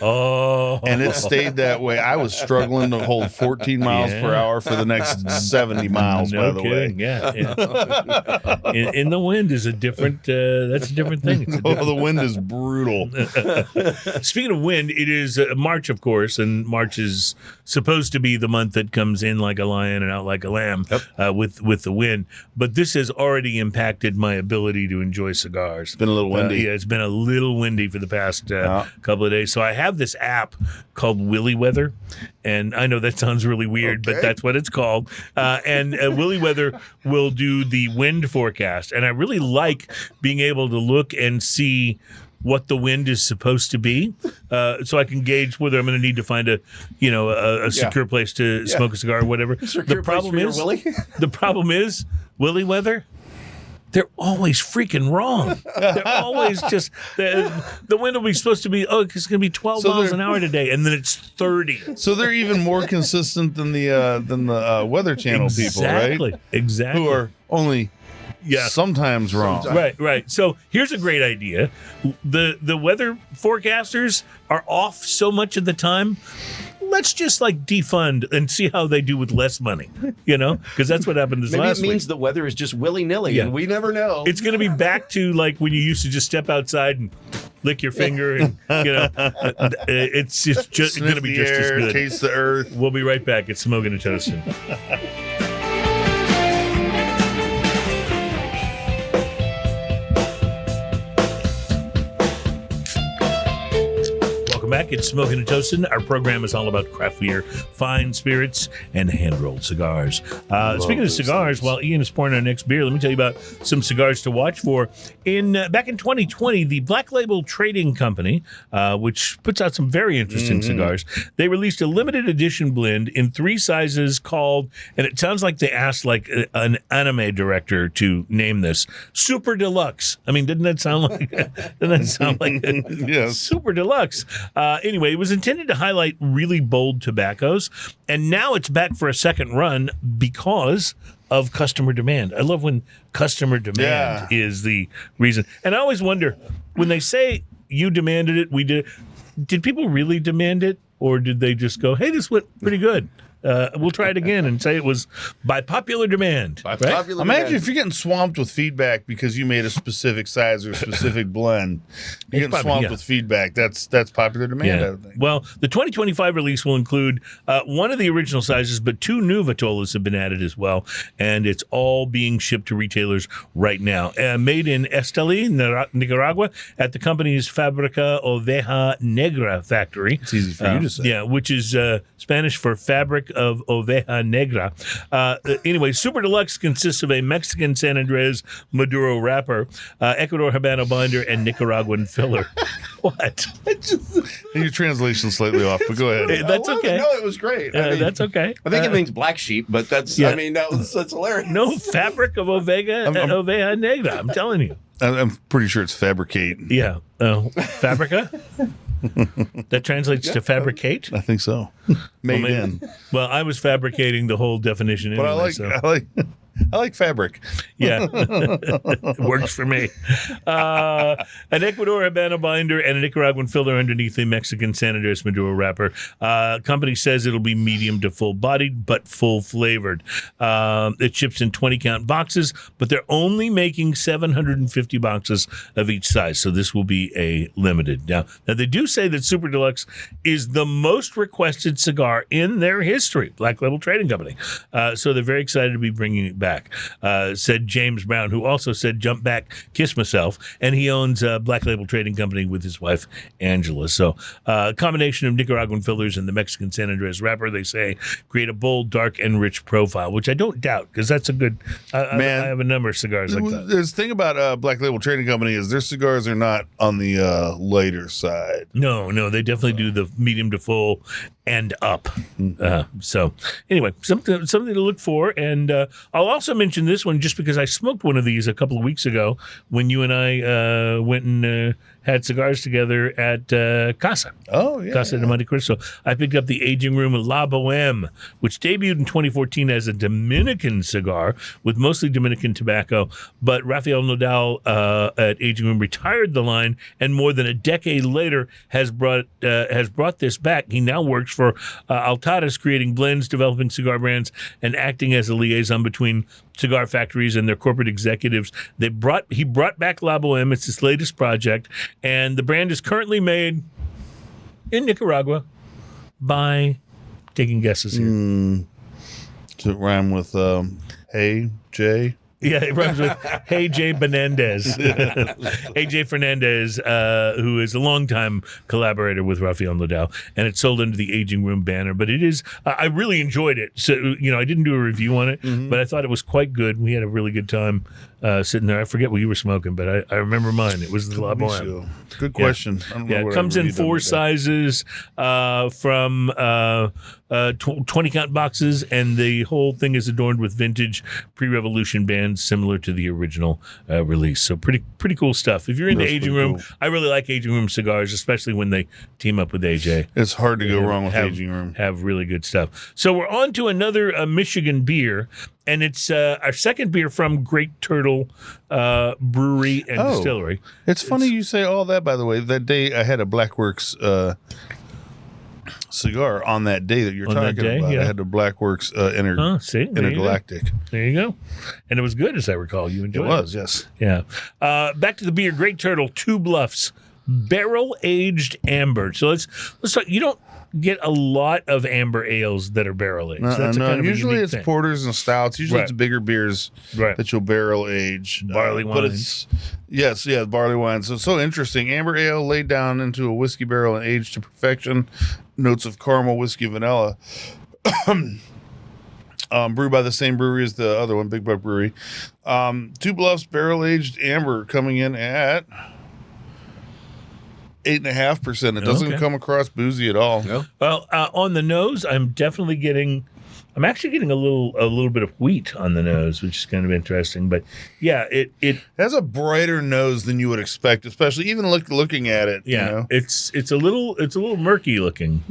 Oh. And it stayed that way. I was struggling to hold 14 miles per hour for the next 70 miles, by the way. Yeah. In the wind is a different, that's a different thing. The wind is brutal. Speaking of wind, it is March, of course, and March is supposed to be the month that comes in like a lion and out like a lamb with the wind. But this has already impacted my ability to enjoy cigars. It's been a little windy. It's been a little windy for the past couple of days. So I have this app called Willy Weather, and I know that sounds really weird, but that's what it's called. And Willy Weather will do the wind forecast, and I really like being able to look and see what the wind is supposed to be, so I can gauge whether I'm going to need to find a secure place to smoke a cigar or whatever. The problem is Willy Weather. They're always freaking wrong. They're always just the wind will be supposed to be it's going to be 12 miles an hour today, and then it's 30. So they're even more consistent than the Weather Channel people, right? Exactly. Who are only sometimes wrong. Right. So here's a great idea. The weather forecasters are off so much of the time. Let's just defund and see how they do with less money, because that's what happened Maybe last it means week. the weather is just willy-nilly, and we never know. It's going to be back to when you used to just step outside and lick your finger, and it's just going to be just as good. Taste the earth. We'll be right back. It's Smoking and Toasting. Back. It's Smoking and Toasting. Our program is all about craft beer, fine spirits, and hand-rolled cigars. Speaking of cigars, while Ian is pouring our next beer, let me tell you about some cigars to watch for. Back in 2020, the Black Label Trading Company, which puts out some very interesting cigars, they released a limited edition blend in 3 sizes called, and it sounds like they asked an anime director to name this, Super Deluxe. I mean, didn't that sound like Yes. Super Deluxe? Anyway, it was intended to highlight really bold tobaccos, and now it's back for a second run because of customer demand. I love when customer demand is the reason. And I always wonder, when they say you demanded it, we did people really demand it, or did they just go, hey, this went pretty good? We'll try it again and say it was by popular demand. Imagine if you're getting swamped with feedback because you made a specific size or a specific blend. You're getting swamped with feedback. That's popular demand, I think. Well, the 2025 release will include one of the original sizes, but 2 new Vitolas have been added as well, and it's all being shipped to retailers right now. Made in Esteli, Nicaragua, at the company's Fábrica Oveja Negra factory. It's easy for you to say. Yeah, which is Spanish for fabric of Oveja Negra. Anyway, Super Deluxe consists of a Mexican San Andres Maduro wrapper, Ecuador Habano binder, and Nicaraguan filler. What? Your translation's slightly off, but go ahead. That's okay. No, it was great. That's okay. I think it means black sheep, but that's that's hilarious. No, fabric of Oveja Negra. I'm telling you. I'm pretty sure it's fabricate. Yeah. Fabrica? That translates to fabricate? I think so. Made in. Well, I was fabricating the whole definition anyway. But I like fabric. Yeah. It works for me. An Ecuador Habano binder and a Nicaraguan filler underneath the Mexican San Andres Maduro wrapper. Company says it'll be medium to full-bodied, but full-flavored. It ships in 20-count boxes, but they're only making 750 boxes of each size, so this will be a limited. Now, they do say that Super Deluxe is the most requested cigar in their history, Black Label Trading Company. So they're very excited to be bringing it back, said James Brown, who also said jump back, kiss myself. And he owns a Black Label Trading Company with his wife, Angela. So a combination of Nicaraguan fillers and the Mexican San Andres wrapper, they say, create a bold, dark, and rich profile, which I don't doubt, because that's a good, I have a number of cigars like that. The thing about Black Label Trading Company is their cigars are not on the lighter side. No, they definitely do the medium to full and up. So anyway, something to look for. And I'll also mention this one just because I smoked one of these a couple of weeks ago when you and I went and had cigars together at Casa. Oh, yeah. Casa de Monte Cristo. I picked up the Aging Room La Boheme, which debuted in 2014 as a Dominican cigar with mostly Dominican tobacco. But Rafael Nodal at Aging Room retired the line, and more than a decade later has brought this back. He now works for Altadas, creating blends, developing cigar brands, and acting as a liaison between cigar factories and their corporate executives. He brought back La Boheme. It's his latest project, and the brand is currently made in Nicaragua by, taking guesses here. Does it rhyme with Hey Jay? Yeah, it rhymes with Hey Jay Fernandez. Hey Jay Fernandez, who is a longtime collaborator with Rafael Nodal, and it's sold under the Aging Room banner. But it is, I really enjoyed it. So, I didn't do a review on it, but I thought it was quite good. We had a really good time sitting there. I forget what you were smoking, but I remember mine. It was the La Boheme. Good question. I don't know Yeah, what it comes I in really 4 done sizes from 20 count boxes, and the whole thing is adorned with vintage pre-revolution bands similar to the original release. So pretty cool stuff. If you're into That's Aging pretty Room, cool. I really like Aging Room cigars, especially when they team up with AJ. It's hard to go wrong with have, Aging Room. Have really good stuff. So we're on to another Michigan beer, and it's our second beer from Great Turtle Brewery and Distillery. It's funny you say all that, by the way. That day I had a Blackworks cigar on that day that you're On that talking day, about. yeah. I had the Blackworks See, there you go. Intergalactic. There you go. And it was good, as I recall. You It enjoyed it. was, yes. Yeah. Back to the beer. Great Turtle, Two Bluffs, barrel aged amber. So let's talk. You don't get a lot of amber ales that are barrel aged. That's No, kind of a usually unique it's thing. porters and stouts. Usually Right. it's bigger beers Right. that you'll barrel age. Barley but wines. Barley wines. So interesting. Amber ale laid down into a whiskey barrel and aged to perfection. Notes of caramel, whiskey, vanilla. Brewed by the same brewery as the other one, Big Buck Brewery. Two Bluffs barrel aged amber coming in at 8.5%. It doesn't Okay. come across boozy at all. No? Well, on the nose, I'm actually getting a little bit of wheat on the nose, which is kind of interesting. But yeah, it It has a brighter nose than you would expect, especially even looking at it. yeah, you know? it's a little murky looking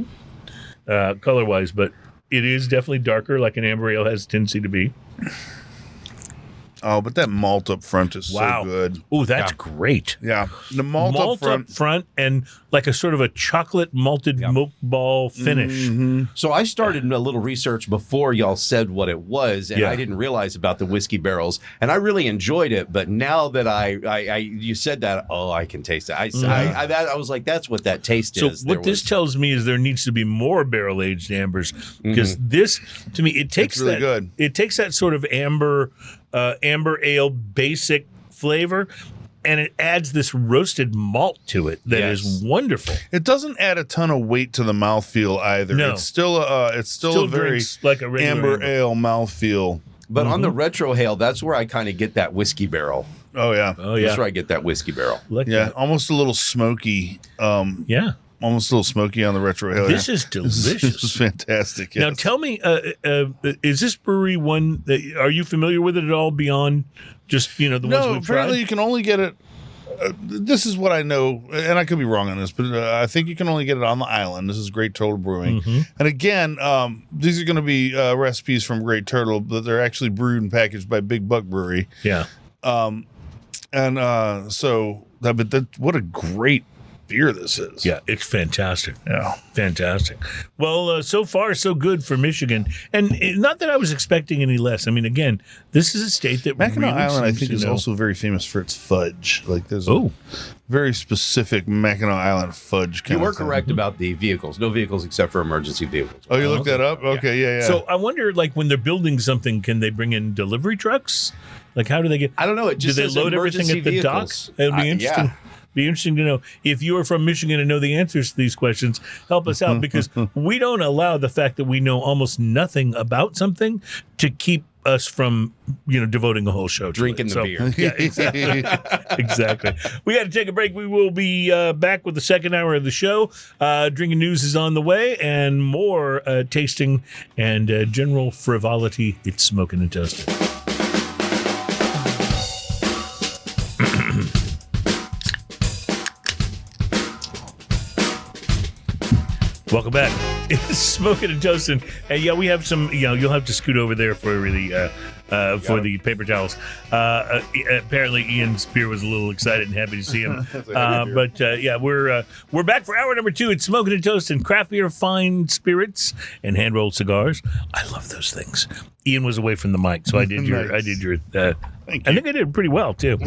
color wise, but it is definitely darker, like an amber ale has a tendency to be. Oh, but that malt up front is so good. Oh, that's great. Yeah, the malt up front. And like a sort of a chocolate malted milk ball finish. So I started a little research before y'all said what it was, and Yeah. I didn't realize about the whiskey barrels, and I really enjoyed it. But now that you said that, I can taste it. I was like, that's what that taste So is. what this tells me is there needs to be more barrel aged ambers, because this, to me, it takes really that good. It takes that sort of amber ale basic flavor, and it adds this roasted malt to it that is wonderful. It doesn't add a ton of weight to the mouthfeel either. No. It's still a very drinks like a regular amber ale mouthfeel. But on the retro hail, that's where I kind of get that whiskey barrel. Oh yeah, Oh yeah, That's where I get that whiskey barrel. Like yeah, that. almost a little smoky. Yeah. Almost a little smoky on the retro ale. This is delicious. This is fantastic. Yes. Now tell me, is this brewery one? Are you familiar with it at all beyond just the ones No, we've apparently tried? you can only get it. This is what I know, and I could be wrong on this, but I think you can only get it on the island. This is Great Turtle Brewing, and again, these are going to be recipes from Great Turtle, but they're actually brewed and packaged by Big Buck Brewery. Yeah. What a great beer this is. Yeah, it's fantastic. Yeah. Fantastic. Well, so far, so good for Michigan. And not that I was expecting any less. I mean, again, this is a state that Mackinac really Island, I seems think, to is know- also very famous for its fudge. Like, there's Oh. a very specific Mackinac Island fudge. You kind were of thing. correct about the vehicles. No vehicles except for emergency vehicles. Oh, you looked that up? Okay, yeah. So I wonder, like, when they're building something, can they bring in delivery trucks? Like, how do they get? I don't know. It just do they says load everything emergency at the vehicles. docks? It'd be interesting. Yeah. Be interesting to know if you are from Michigan and know the answers to these questions. Help us out because we don't allow the fact that we know almost nothing about something to keep us from devoting a whole show to Drinking it. the beer. Yeah, exactly. Exactly. We got to take a break. We will be back with the second hour of the show. Drinking news is on the way, and more tasting and general frivolity. It's smoking and toasting. Welcome back. It's Smoking and Toasting. And yeah, we have some, you'll have to scoot over there for the paper towels. Apparently Ian's beer was a little excited and happy to see him. We're back for hour number 2. It's Smoking and Toasting, craft beer, fine spirits, and hand-rolled cigars. I love those things. Ian was away from the mic, so I did your, Nice. Thank you. I think I did pretty well too.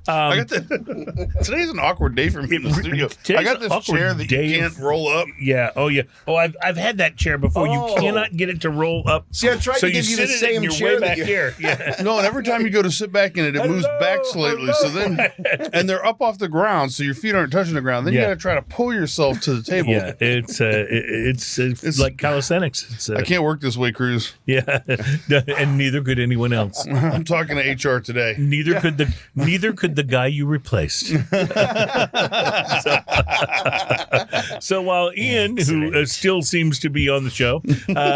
I got today's an awkward day for me in the studio. I got this chair that you can't roll up. Yeah. Oh, yeah. Oh, I've had that chair before. Oh. You cannot get it to roll up. See, I tried so to give you the sit in it same and you're chair way that back you- here. Yeah. No, and every time you go to sit back in it, it moves back slightly. So then, and they're up off the ground, so your feet aren't touching the ground. Then you Yeah. got to try to pull yourself to the table. Yeah, it's like calisthenics. It's, I can't work this way, Cruz. yeah, and neither could anyone else. I'm talking to HR today. Neither could the guy you replaced. So while Ian, who still seems to be on the show,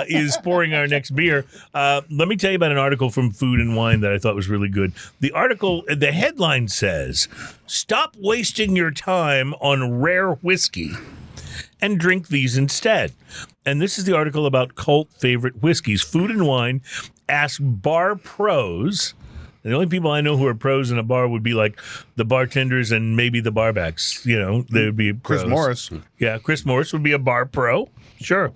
is pouring our next beer, let me tell you about an article from Food and Wine that I thought was really good. The headline says, "Stop wasting your time on rare whiskey and drink these instead." And this is the article about cult favorite whiskeys. Food and Wine asked bar pros. And the only people I know who are pros in a bar would be like the bartenders and maybe the barbacks. They would be pros. Chris Morris. Yeah, Chris Morris would be a bar pro. Sure.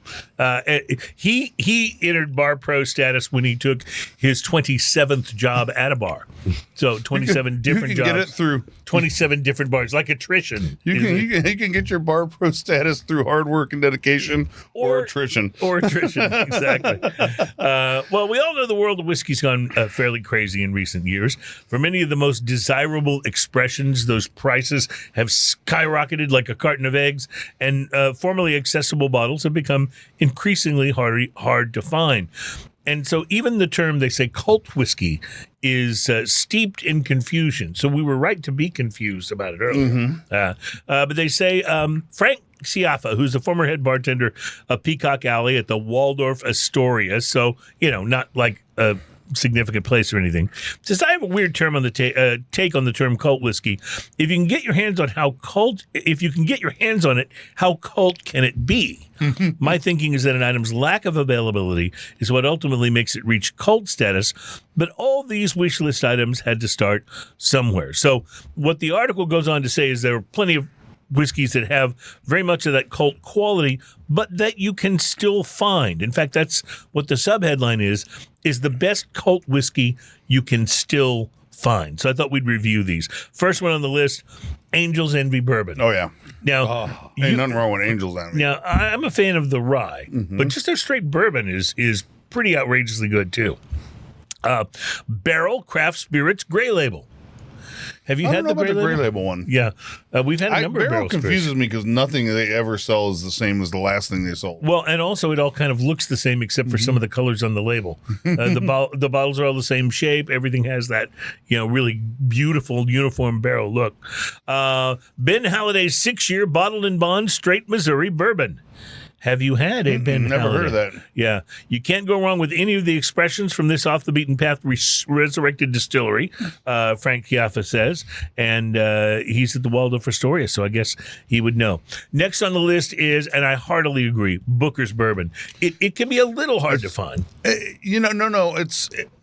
He entered bar pro status when he took his 27th job at a bar. So 27 different you can jobs. get it through. 27 different bars, like attrition. You can get your bar pro status through hard work and dedication or attrition. Or attrition, exactly. Well, we all know the world of whiskey's gone fairly crazy in recent years. For many of the most desirable expressions, those prices have skyrocketed like a carton of eggs, and formerly accessible bottles have become increasingly hard to find. And so even the term, they say, cult whiskey is steeped in confusion. So we were right to be confused about it earlier. But they say Frank Ciaffa, who's the former head bartender of Peacock Alley at the Waldorf Astoria, so, not like a significant place or anything, says, I have a weird term on the take on the term cult whiskey. If you can get your hands on how cult can it be? My thinking is that an item's lack of availability is what ultimately makes it reach cult status, but all these wish list items had to start somewhere. So what the article goes on to say is there are plenty of whiskeys that have very much of that cult quality, but that you can still find. In fact, that's what the subheadline is the best cult whiskey you can still find. So I thought we'd review these. First one on the list, Angel's Envy Bourbon. Oh, yeah. Now, Ain't nothing wrong with Angels on me. now I'm a fan of the rye, but just their straight bourbon is pretty outrageously good too. Barrel Craft Spirits Gray Label. Have you I had don't know the about Gray the Gray Label? Label one. Yeah, we've had a number of Barrel barrel confuses me because nothing they ever sell is the same as the last thing they sold. Well, and also it all kind of looks the same except for some of the colors on the label. The bottles are all the same shape. Everything has that, really beautiful uniform barrel look. Ben Halliday's 6-year bottled and bond straight Missouri bourbon. Have you had a Ben Never Halliday? heard of that. Yeah. You can't go wrong with any of the expressions from this off-the-beaten-path resurrected distillery, Frank Ciaffa says. And he's at the Waldorf Astoria, so I guess he would know. Next on the list is, and I heartily agree, Booker's Bourbon. It can be a little hard to find. No.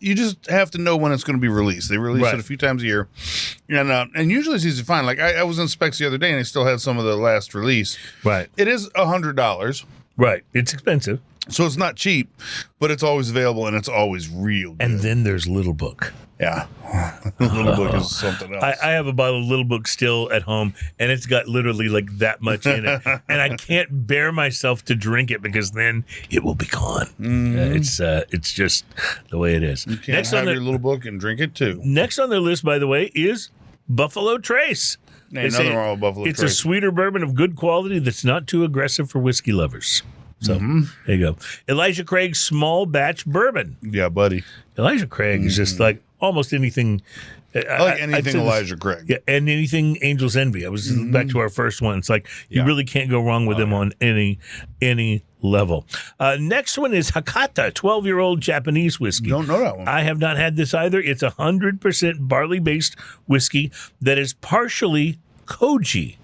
You just have to know when it's going to be released. They release Right. it a few times a year. And usually it's easy to find. Like I was in Specs the other day, and they still had some of the last release. Right. It is $100, Right. It's expensive. so it's not cheap, but it's always available, and it's always real good. And then there's Little Book. Yeah, Little Book is something else. I have a bottle of Little Book still at home, and it's got literally like that much in it, and I can't bear myself to drink it because then it will be gone. It's just the way it is. You can't have your Little Book and drink it too. Next on their list, by the way, is Buffalo Trace. Ain't nothing wrong with Buffalo It's Trace. a sweeter bourbon of good quality that's not too aggressive for whiskey lovers. So there you go. Elijah Craig's small batch bourbon. Yeah, buddy. Elijah Craig is just like almost anything. I like anything Elijah Craig. Yeah, and anything Angel's Envy. I was back to our first one. It's like you really can't go wrong with them on any level. Next one is Hakata, 12-year-old Japanese whiskey. Don't know that one. I have not had this either. It's 100% barley-based whiskey that is partially koji.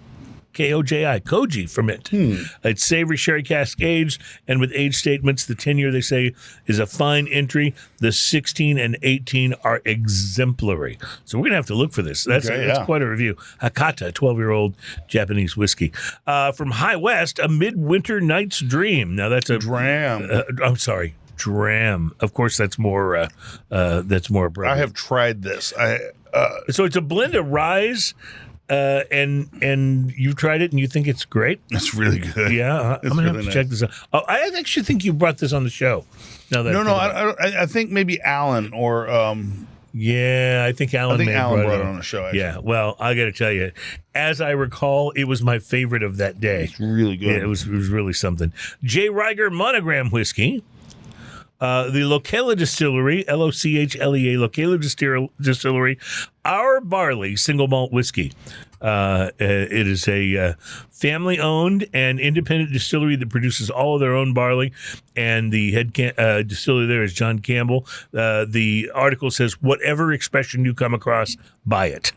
Koji, koji ferment. It's savory sherry cask aged, and with age statements, the 10-year they say is a fine entry. The 16 and 18 are exemplary. So we're gonna have to look for this. That's quite a review. Hakata, 12-year-old Japanese whiskey. From High West, a Midwinter Night's Dream. Now that's a Dram. I'm sorry, dram. Of course, that's more. That's more. I have tried this. So it's a blend of rye. And you've tried it and you think it's great? It's really good. Yeah, I'm gonna have to check this out. Oh, I actually think you brought this on the show. Now that I think maybe Alan or yeah, I think Alan. Brought it on the show. Actually. Yeah, well, I got to tell you, as I recall, it was my favorite of that day. It's really good. Yeah, it was really something. J. Riger Monogram Whiskey. The Locala Distillery, Lochlea, Locala Distillery, Our Barley Single Malt Whiskey. It is a family-owned and independent distillery that produces all of their own barley, and the head distiller there is John Campbell. The article says, whatever expression you come across, buy it.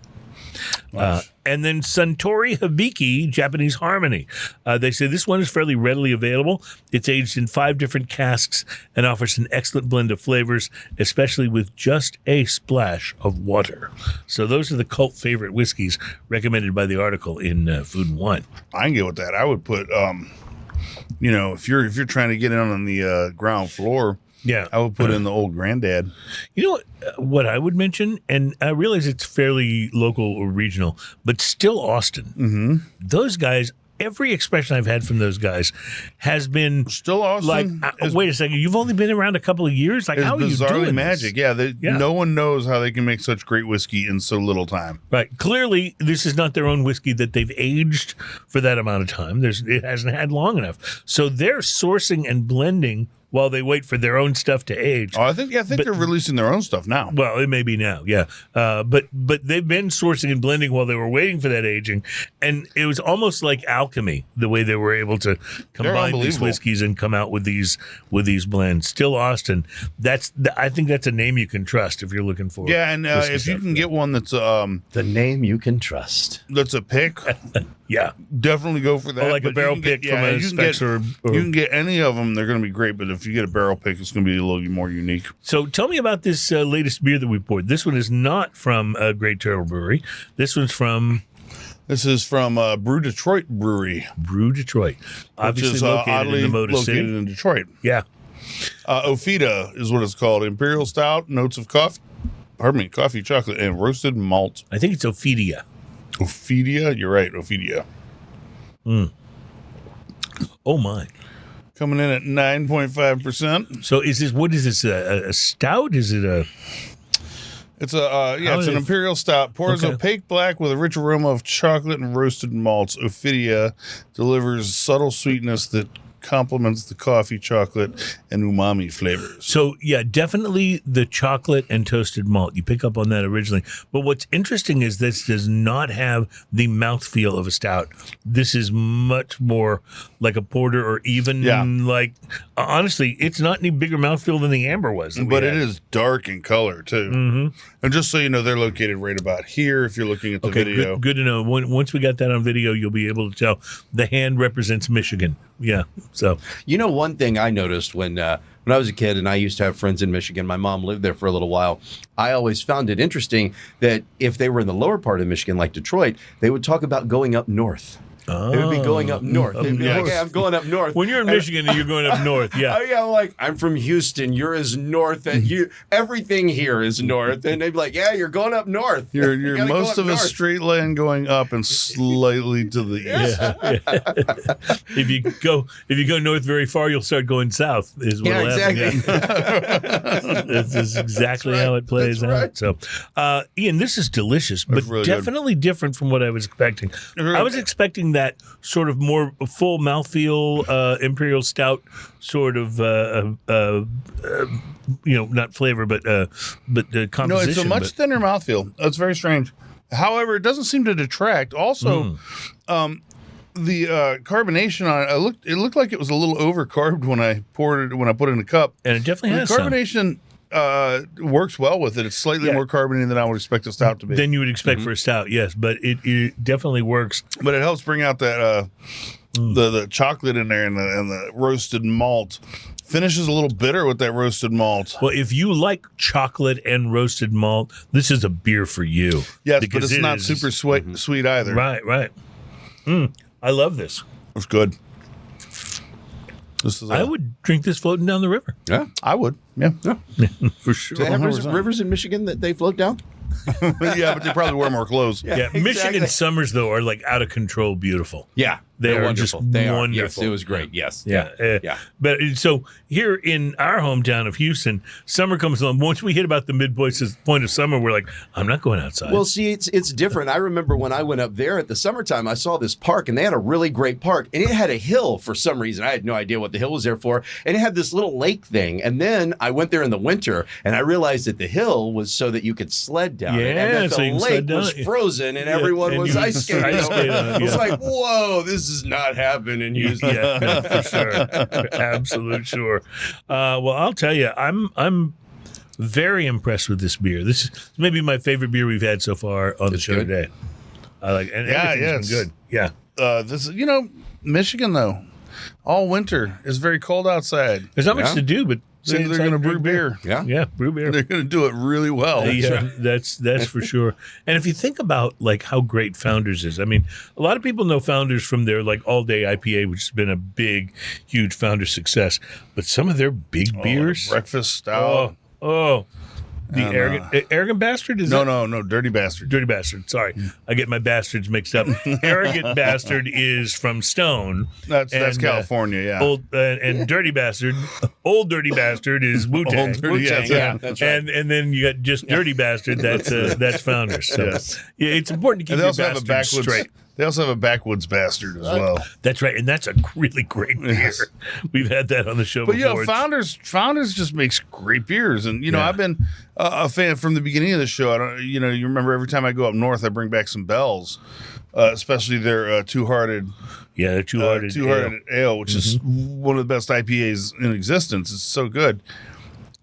And then Suntory Hibiki Japanese Harmony. They say this one is fairly readily available. It's aged in 5 different casks and offers an excellent blend of flavors, especially with just a splash of water. So those are the cult favorite whiskeys recommended by the article in Food and Wine. I can get with that. I would put, if you're trying to get in on the ground floor. Yeah, I would put in the Old Granddad. You know what I would mention, and I realize it's fairly local or regional, but still Austin. Mm-hmm. Those guys, every expression I've had from those guys has been still Austin. Like, wait a second, you've only been around a couple of years. Like, how are you doing magic? This? Yeah, no one knows how they can make such great whiskey in so little time. Right. Clearly, this is not their own whiskey that they've aged for that amount of time. It hasn't had long enough, so they're sourcing and blending while they wait for their own stuff to age. Oh, I think they're releasing their own stuff now. Well, it may be now, yeah. But they've been sourcing and blending while they were waiting for that aging, and it was almost like alchemy the way they were able to combine these whiskeys and come out with these blends. Still Austin. I think that's a name you can trust if you're looking for. Yeah, and if you can get one that's the name you can trust. That's a pick. Yeah, definitely go for that. Or like a barrel pick from a Specs or you can get any of them. They're going to be great, but if you get a barrel pick, it's going to be a little more unique. So tell me about this latest beer that we poured. This one is not from Great Turtle Brewery. This is from Brew Detroit Brewery. Brew Detroit, obviously located in the Motor City. Located in Detroit. Yeah. Ophidia is what it's called. Imperial Stout, notes of coffee, chocolate, and roasted malt. I think it's Ophidia. Ophidia? You're right, Ophidia. Oh, my. Coming in at 9.5%. So what is this, a stout? Is it a... It's an Imperial Stout. Pours opaque black with a rich aroma of chocolate and roasted malts. Ophidia delivers subtle sweetness that complements the coffee, chocolate, and umami flavors. So, yeah, definitely the chocolate and toasted malt. You pick up on that originally. But what's interesting is this does not have the mouthfeel of a stout. This is much more like a porter or even like, honestly, it's not any bigger mouthfeel than the amber was. But it is dark in color, too. Mm-hmm. And just so you know, they're located right about here if you're looking at the video. Good to know. Once we got that on video, you'll be able to tell the hand represents Michigan. Yeah. So, one thing I noticed when when I was a kid and I used to have friends in Michigan, my mom lived there for a little while. I always found it interesting that if they were in the lower part of Michigan, like Detroit, they would talk about going up north. They would be going up north. They'd be like, hey, I'm going up north. When you're in Michigan and you're going up north, yeah. Oh, yeah, like, I'm from Houston. You're as north as you. Everything here is north. And they'd be like, yeah, you're going up north. You're You most of a straight line going up and slightly to the east. Yeah. If you go north very far, you'll start going south. Is what will exactly. happen. Yeah. This is exactly how it plays out. So, Ian, this is delicious, but really definitely different from what I was expecting. I was expecting that sort of more full mouthfeel Imperial Stout sort of not flavor but composition. No, it's a much thinner mouthfeel. It's very strange. However, it doesn't seem to detract. Also, the carbonation on it, it looked like it was a little over carbed when I put it in a cup. And it definitely has the carbonation. Works well with it. It's slightly more carbonated than I would expect a stout to be. Than you would expect for a stout, yes, but it definitely works. But it helps bring out that the chocolate in there and the roasted malt. Finishes a little bitter with that roasted malt. Well, if you like chocolate and roasted malt, this is a beer for you. Yes, but it's not super sweet either. Right. I love this. It's good. I would drink this floating down the river. Yeah, I would. Yeah. For sure. Do they have rivers in Michigan that they float down? Yeah, but they probably wear more clothes. Yeah, exactly. Michigan summers, though, are like out of control beautiful. Yeah. They are wonderful. just wonderful. Yes, it was great. Yes. Yeah. But so here in our hometown of Houston, summer comes along. Once we hit about the midpoint of summer, we're like, I'm not going outside. Well, see, it's different. I remember when I went up there at the summertime, I saw this park, and they had a really great park, and it had a hill for some reason. I had no idea what the hill was there for, and it had this little lake thing. And then I went there in the winter, and I realized that the hill was so that you could sled down it, and that the lake was frozen, and everyone was ice skating. It was like, whoa, this is not happening in Houston. Yeah, for sure. Absolute sure. Well, I'll tell you, I'm very impressed with this beer. This is maybe my favorite beer we've had so far on the show today. I like it. And everything's been good. Yeah. This is, Michigan though, all winter is very cold outside. There's not much to do, but they're going to brew beer. Yeah, brew beer. They're going to do it really well. Yeah, that's for sure. And if you think about like how great Founders is, I mean, a lot of people know Founders from their like all day IPA, which has been a big, huge Founders success. But some of their big beers, breakfast stout. The arrogant bastard is no, dirty bastard. Dirty bastard. Sorry, I get my bastards mixed up. Arrogant bastard is from Stone. That's California, yeah. And dirty bastard, old dirty bastard is Wu-Tang. Old dirty, yeah, that's right. And then you got just dirty bastard. That's Founders. So yeah, it's important to keep your bastards straight. They also have a backwoods bastard as well. That's right, and that's a really great beer. We've had that on the show before. But Founders just makes great beers, and I've been a fan from the beginning of the show. You remember every time I go up north, I bring back some Bells, especially their Two-Hearted. Yeah, their Two-Hearted Ale, which is one of the best IPAs in existence. It's so good.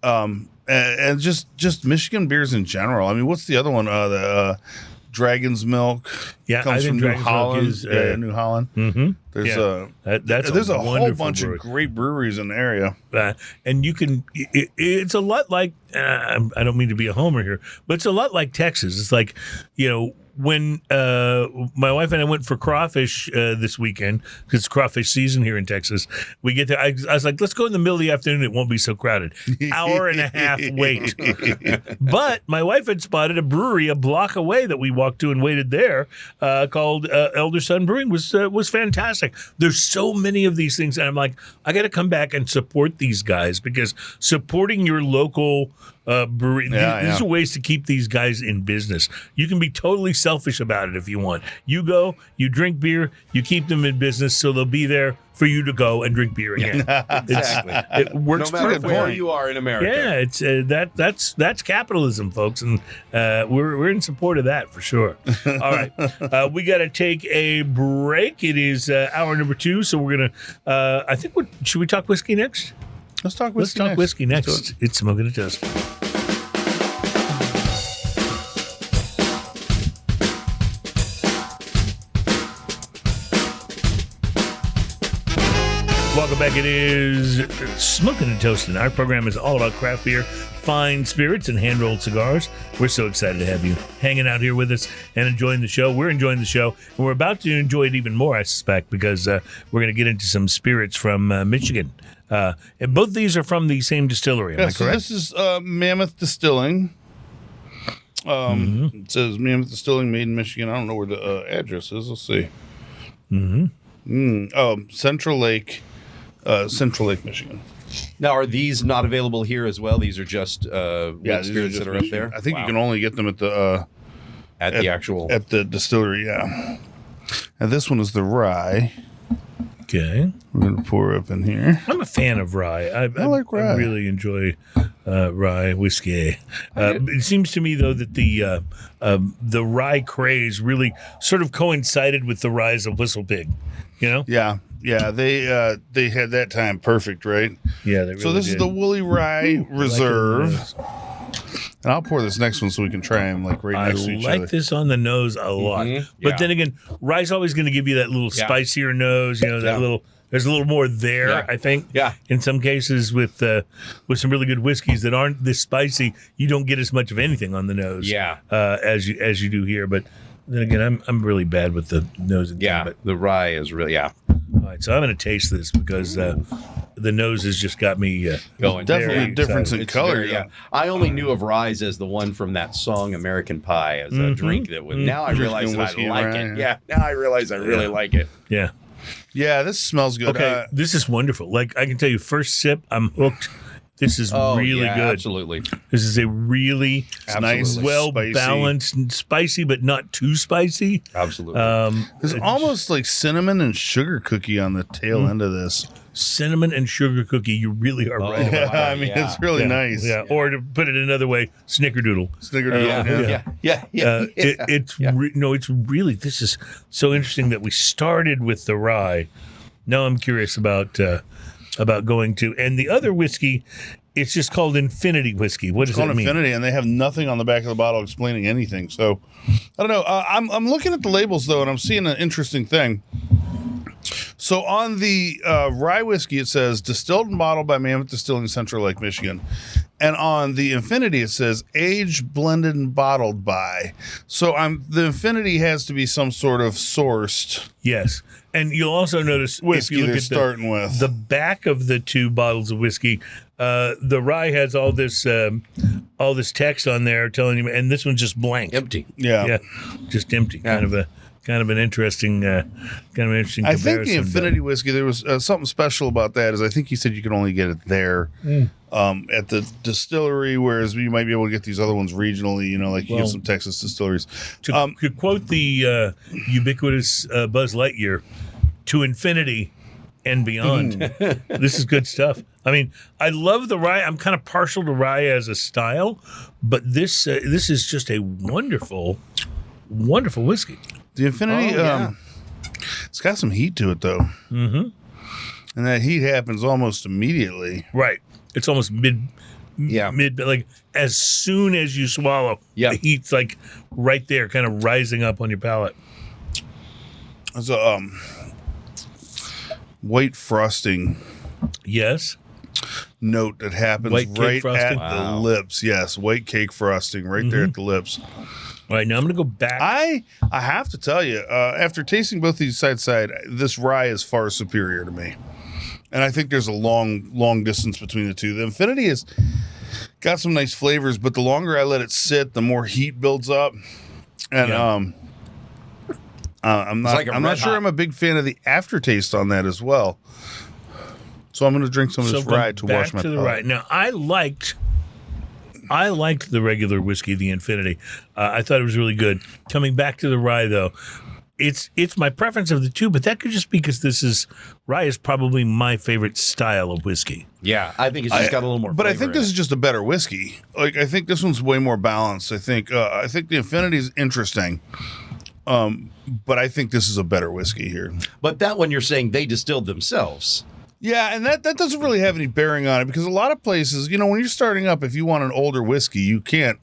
And just Michigan beers in general. I mean, what's the other one? The Dragon's Milk. Yeah, comes from New Dragon's Holland. Milk is, New Holland. Mm-hmm. There's a whole bunch of great breweries in the area. And you can. It's a lot like. I don't mean to be a homer here, but it's a lot like Texas. It's like when my wife and I went for crawfish this weekend, because it's crawfish season here in Texas, we get there. I was like, let's go in the middle of the afternoon. It won't be so crowded. Hour and a half wait. But my wife had spotted a brewery a block away that we walked to and waited there called Elder Sun Brewing. Was fantastic. There's so many of these things. And I'm like, I got to come back and support these guys, because supporting your local brewery, these are ways to keep these guys in business. You can be totally selfish about it if you want. You go, you drink beer, you keep them in business, so they'll be there for you to go and drink beer again. Exactly. It works no matter perfectly. where you are in America. Yeah, it's that's capitalism, folks, and we're in support of that for sure. All right, we got to take a break. It is hour number 2, so we're gonna. I think should we talk whiskey next? Let's talk whiskey. Whiskey next. It's Smoking a Toast. Welcome back. It is Smoking and Toasting. Our program is all about craft beer, fine spirits, and hand-rolled cigars. We're so excited to have you hanging out here with us and enjoying the show. We're enjoying the show, and we're about to enjoy it even more, I suspect, because we're going to get into some spirits from Michigan. And both these are from the same distillery, am I correct? So this is Mammoth Distilling. It says Mammoth Distilling, made in Michigan. I don't know where the address is. Let's see. Central Lake, Michigan. Now, are these not available here as well? These are just These spirits that are up Michigan. there? I think you can only get them at the at the distillery. Yeah. And this one is the rye. Okay. We're gonna pour up in here. I'm a fan of rye. I like rye. I really enjoy rye whiskey. It seems to me, though, that the rye craze really sort of coincided with the rise of Whistle Pig. You know? Yeah. They had that time perfect, right? Yeah. They really So this is did. the Woolly Rye Reserve. And I'll pour this next one so we can try them like right next to each I other. like this on the nose a lot. But then again, rye's always going to give you that little spicier nose. You know, that little. There's a little more there, I think. Yeah. In some cases, with some really good whiskeys that aren't this spicy, you don't get as much of anything on the nose. Yeah. As you do here. But then again, I'm really bad with the nose and Yeah, the rye is really, All right, so I'm going to taste this because the nose has just got me going. Definitely a very difference excited. in It's color. very, I only knew of rye as the one from that song American Pie as a drink that was. Now I realize that whiskey I and like rye, it. yeah. Yeah, now I realize I really like it. Yeah. Yeah, this smells good. Okay, this is wonderful. Like, I can tell you, first sip, I'm hooked. This is really good. Absolutely. This is a really nice, well-balanced and spicy, but not too spicy. Absolutely. There's almost like cinnamon and sugar cookie on the tail end of this. Cinnamon and sugar cookie, you really are right about that. I mean, it's really nice. Yeah, or to put it another way, snickerdoodle. Snickerdoodle. It's really, this is so interesting that we started with the rye. Now I'm curious about going to, and the other whiskey, it's just called Infinity Whiskey. What does It's called that mean? Infinity, and they have nothing on the back of the bottle explaining anything. So, I don't know. I'm looking at the labels, though, and I'm seeing an interesting thing. So on the rye whiskey, it says distilled and bottled by Mammoth Distilling, Central Lake, Michigan. And on the Infinity, it says aged, blended, and bottled by. So the Infinity has to be some sort of sourced Yes. And you'll also notice whiskey if you they're look at starting with. the back of the two bottles of whiskey, the rye has all this text on there telling you, and this one's just blank. Empty. Yeah, just empty. Kind of an interesting comparison. I think the Infinity whiskey, there was something special about that. Is I think he said you could only get it there at the distillery, whereas you might be able to get these other ones regionally. You know, like you get some Texas distilleries. To quote the ubiquitous Buzz Lightyear, to infinity and beyond. This is good stuff. I mean, I love the rye. I'm kind of partial to rye as a style, but this is just a wonderful, wonderful whiskey. The Infinity, it's got some heat to it, though. Mm-hmm. And that heat happens almost immediately. Right. It's almost mid, like as soon as you swallow, the heat's like right there, kind of rising up on your palate. It's a white frosting note that happens White cake right frosting? at the lips. Yes, white cake frosting right there at the lips. All right, now I'm going to go back. I have to tell you, after tasting both these side to side, this rye is far superior to me. And I think there's a long distance between the two. The Infinity has got some nice flavors, but the longer I let it sit, the more heat builds up. And I'm not sure I'm a big fan of the aftertaste on that as well. So I'm going to drink some of this rye to wash my palate. Rye. Now, I liked the regular whiskey, the Infinity. I thought it was really good. Coming back to the rye, though, it's my preference of the two, but that could just be because rye is probably my favorite style of whiskey. Yeah, I think it's just got a little more But I flavor think this is just a better whiskey. Like, I think this one's way more balanced. I think the Infinity is interesting. But I think this is a better whiskey here. But that one you're saying they distilled themselves. Yeah, and that doesn't really have any bearing on it because a lot of places, when you're starting up, if you want an older whiskey, you can't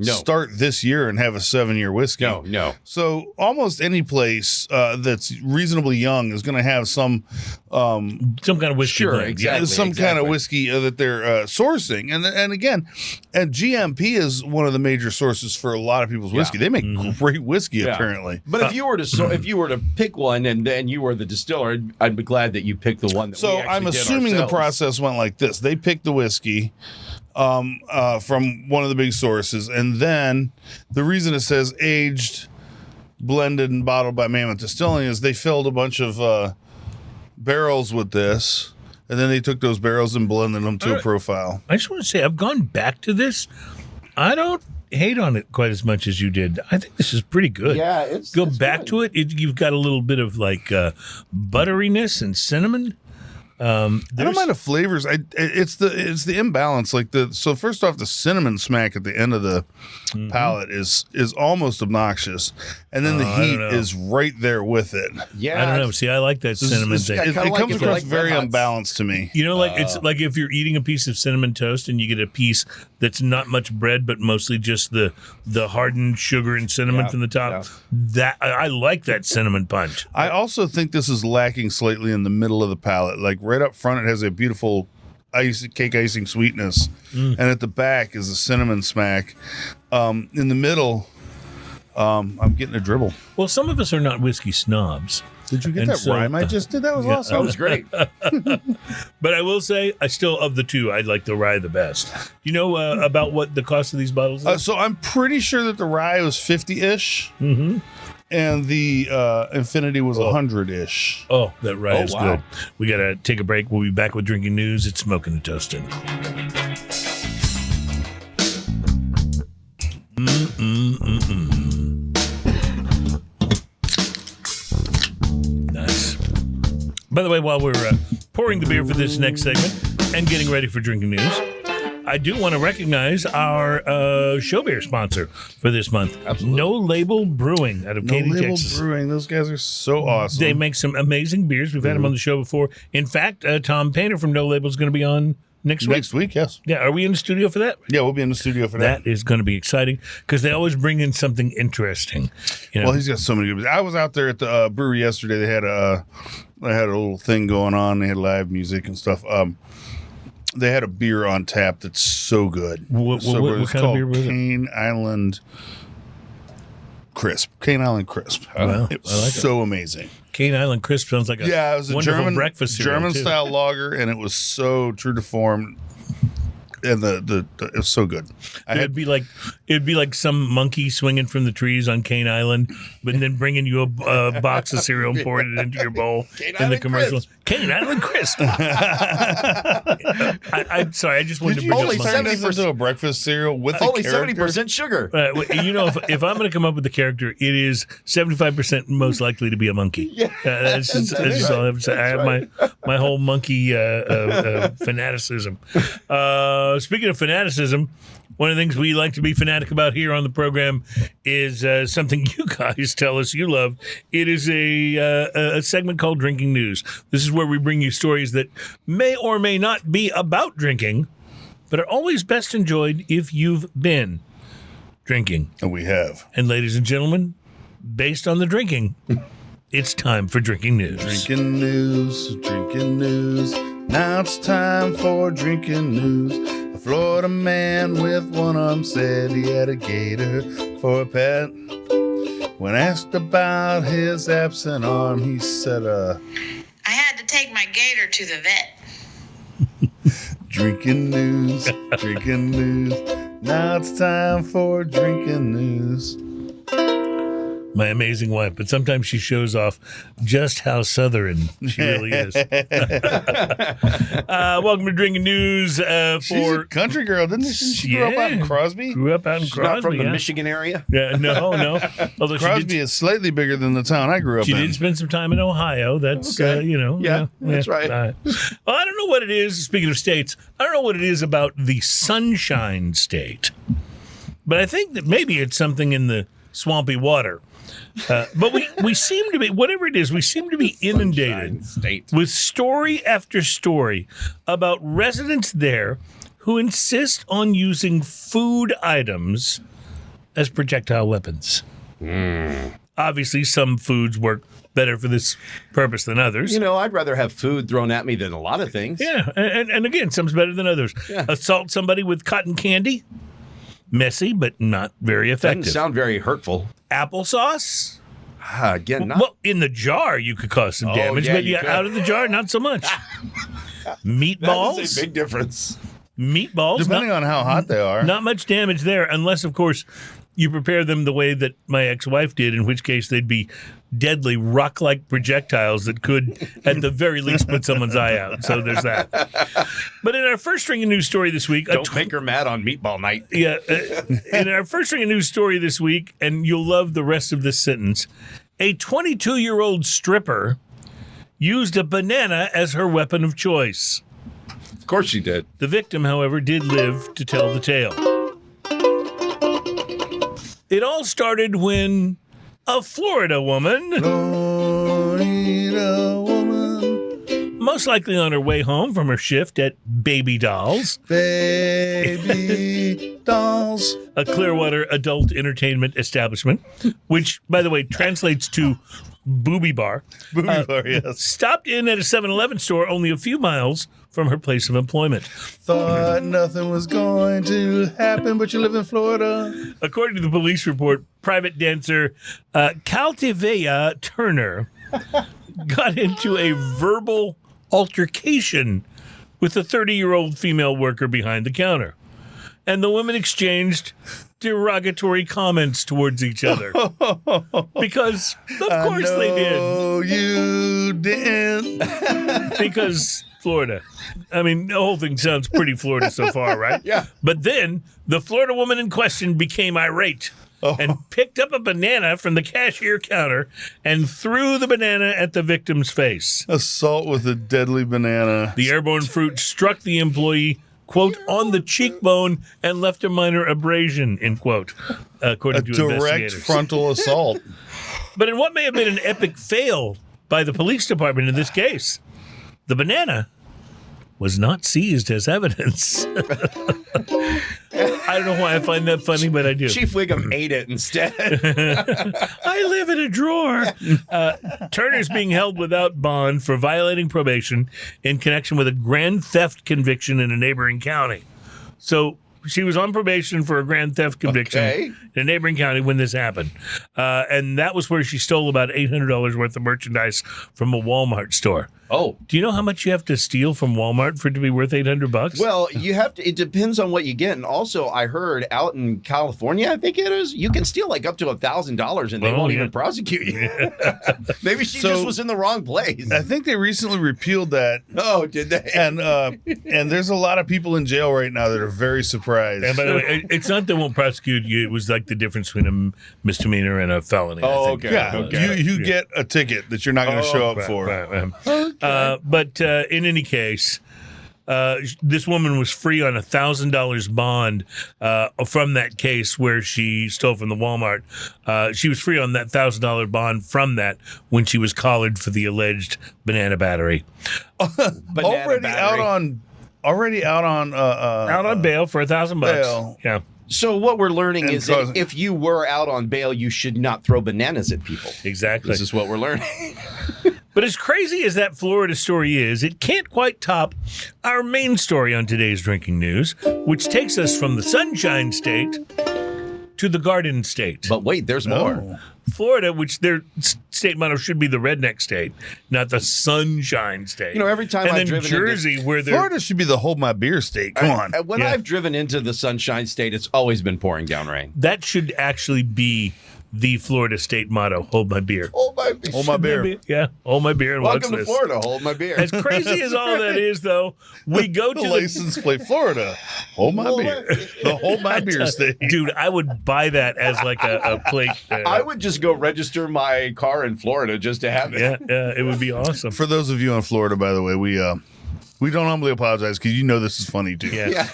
start this year and have a 7-year whiskey. No. So almost any place that's reasonably young is going to have some kind of whiskey Sure, blend. exactly. some kind of whiskey that they're sourcing. And again, and GMP is one of the major sources for a lot of people's whiskey. They make great whiskey apparently. But if you were to pick one and then you were the distiller, I'd be glad that you picked the one that So we actually I'm did assuming ourselves. the process went like this. They picked the whiskey from one of the big sources, and then the reason it says aged, blended, and bottled by Mammoth Distilling is they filled a bunch of barrels with this, and then they took those barrels and blended them to a profile. I just want to say, I've gone back to this. I don't hate on it quite as much as you did. I think this is pretty good. Yeah, it's good. to it. You've got a little bit of like butteriness and cinnamon. I don't mind the flavors. It's the imbalance. So first off, the cinnamon smack at the end of the palate is almost obnoxious, and then the heat is right there with it. Yeah, I don't know. See, I like that cinnamon thing. It kinda like comes it across like very Red Hots. unbalanced to me. You know, like it's like if you're eating a piece of cinnamon toast and you get a piece that's not much bread, but mostly just the hardened sugar and cinnamon from the top. That I like that cinnamon punch. I also think this is lacking slightly in the middle of the palate. Like right up front, it has a beautiful cake icing sweetness, and at the back is a cinnamon smack. In the middle, I'm getting a dribble. Well, some of us are not whiskey snobs. Did you get And that so- rhyme I just did? That was awesome. that was great. But I will say, of the two, I like the rye the best. You know about what the cost of these bottles is? So I'm pretty sure that the rye was 50-ish, and the Infinity was 100-ish. Oh, that rye is wow. good. We got to take a break. We'll be back with Drinking News. It's Smoking and Toasting. Nice. By the way, while we're pouring the beer for this next segment and getting ready for Drinking News, I do want to recognize our show beer sponsor for this month. Absolutely. No Label Brewing out of No Katy, Label Texas. Brewing. Those guys are so awesome. They make some amazing beers. We've had them on the show before. In fact, Tom Painter from No Label is going to be on next week. Next week, yes. Yeah, are we in the studio for that? Yeah, we'll be in the studio for that. That is going to be exciting because they always bring in something interesting. You know? Well, he's got so many good. I was out there at the brewery yesterday. They had a little thing going on. They had live music and stuff. They had a beer on tap that's so good. What It's kind of beer was it? Cane Island Crisp. Cane Island Crisp. Wow, It was I like so amazing. Cane Island Crisp sounds like a Yeah, it was a wonderful breakfast cereal, German too. style lager, and it was so true to form. And the it was so good. It'd be like some monkey swinging from the trees on Cane Island, but then bringing you a box of cereal and pouring it into your bowl in the Island commercial. Crisp. Cane Island Crisp. I'm sorry, I just wanted to bring only up turn monkey. this into a breakfast cereal with a Only character? 70% sugar. You know, if I'm going to come up with a character, it is 75% most likely to be a monkey. Yeah, that's just all I have to say. I have my whole monkey fanaticism. Speaking of fanaticism, one of the things we like to be fanatic about here on the program is something you guys tell us you love. It is a segment called Drinking News. This is where we bring you stories that may or may not be about drinking, but are always best enjoyed if you've been drinking. And we have. And ladies and gentlemen, based on the drinking, it's time for Drinking News. Drinking news, drinking news. Now it's time for drinking news. A Florida man with one arm said he had a gator for a pet. When asked about his absent arm, he said, I had to take my gator to the vet. drinking news, drinking news. Now it's time for drinking news. My amazing wife, but sometimes she shows off just how Southern she really is. Welcome to Drinking News She's for a country girl, didn't she? She grew up out in Crosby. Grew up out in Crosby. Not from the yeah. Michigan area. Yeah, no. Although Crosby is slightly bigger than the town I grew up she in. did spend some time in Ohio. That's Okay. Yeah, that's right. Well, I don't know what it is. Speaking of states, I don't know what it is about the Sunshine State, but I think that maybe it's something in the swampy water. But we seem to be, whatever it is, we seem to be inundated State. with story after story about residents there who insist on using food items as projectile weapons. Obviously, some foods work better for this purpose than others. I'd rather have food thrown at me than a lot of things. Yeah, and again, some's better than others. Yeah. Assault somebody with cotton candy, messy, but not very effective. Doesn't sound very hurtful. Applesauce? Again, not. Well, in the jar, you could cause some damage, yeah, but you yeah, could. out of the jar, not so much. Meatballs? That is a big difference. Meatballs? Depending on how hot they are. Not much damage there, unless, of course, you prepare them the way that my ex-wife did, in which case they'd be deadly rock-like projectiles that could, at the very least, put someone's eye out. So there's that. But in our first string of news story this week... Don't make her mad on meatball night. Yeah. In our first string of news story this week, and you'll love the rest of this sentence, a 22-year-old stripper used a banana as her weapon of choice. Of course she did. The victim, however, did live to tell the tale. It all started when a Florida woman, most likely on her way home from her shift at Baby Dolls, Baby dolls. a Clearwater adult entertainment establishment, which, by the way, translates to booby bar, Booby bar, yes. stopped in at a 7-Eleven store only a few miles from her place of employment. Thought nothing was going to happen, but you live in Florida. According to the police report, private dancer Caltivea Turner got into a verbal altercation with a 30-year-old female worker behind the counter. And the women exchanged derogatory comments towards each other. Because, of course they did. Oh, you didn't. Because Florida. I mean, the whole thing sounds pretty Florida so far, right? Yeah. But then the Florida woman in question became irate and picked up a banana from the cashier counter and threw the banana at the victim's face. Assault with a deadly banana. The airborne fruit struck the employee, quote, on the cheekbone and left a minor abrasion, end quote, according to Direct investigators. frontal assault. But in what may have been an epic fail by the police department in this case, the banana was not seized as evidence. I don't know why I find that funny, but I do. Chief Wiggum ate it instead. I live in a drawer. Turner's being held without bond for violating probation in connection with a grand theft conviction in a neighboring county. So she was on probation for a grand theft conviction in a neighboring county when this happened. And that was where she stole about $800 worth of merchandise from a Walmart store. Oh. Do you know how much you have to steal from Walmart for it to be worth $800? Well, you have to, it depends on what you get. And also, I heard out in California, I think it is, you can steal like up to $1,000 and they won't even prosecute you. Maybe she just was in the wrong place. I think they recently repealed that. Oh, did they? And there's a lot of people in jail right now that are very surprised. And by the way, it's not they won't prosecute you. It was like the difference between a misdemeanor and a felony. I think. Okay. Yeah, Okay. you get a ticket that you're not going to show up for. But in any case, this woman was free on $1,000 bond from that case where she stole from the Walmart. She was free on that $1,000 bond from that when she was collared for the alleged banana battery. Already out on bail for $1,000. Bail. Yeah. So what we're learning And is that if you were out on bail, you should not throw bananas at people. Exactly. This is what we're learning. But as crazy as that Florida story is, it can't quite top our main story on today's drinking news, which takes us from the Sunshine State to the Garden State. But wait, there's more. Florida, which their state motto should be the redneck state, not the Sunshine State. You know, every time and I've then driven Jersey, where they're Florida should be the hold my beer state. Come on. When I've driven into the Sunshine State, it's always been pouring down rain. that should actually be the Florida state motto: "Hold my beer." Hold my beer. Hold my beer. Yeah, hold my beer and watch Welcome to this. Florida. Hold my beer. As crazy as all that is, though, we go to The the license plate Florida. Hold my beer. The hold my beer state. Dude, I would buy that as like a plate. I would just go register my car in Florida just to have it. Yeah, it would be awesome. For those of you in Florida, by the way, we don't humbly apologize because you know this is funny too. Yeah.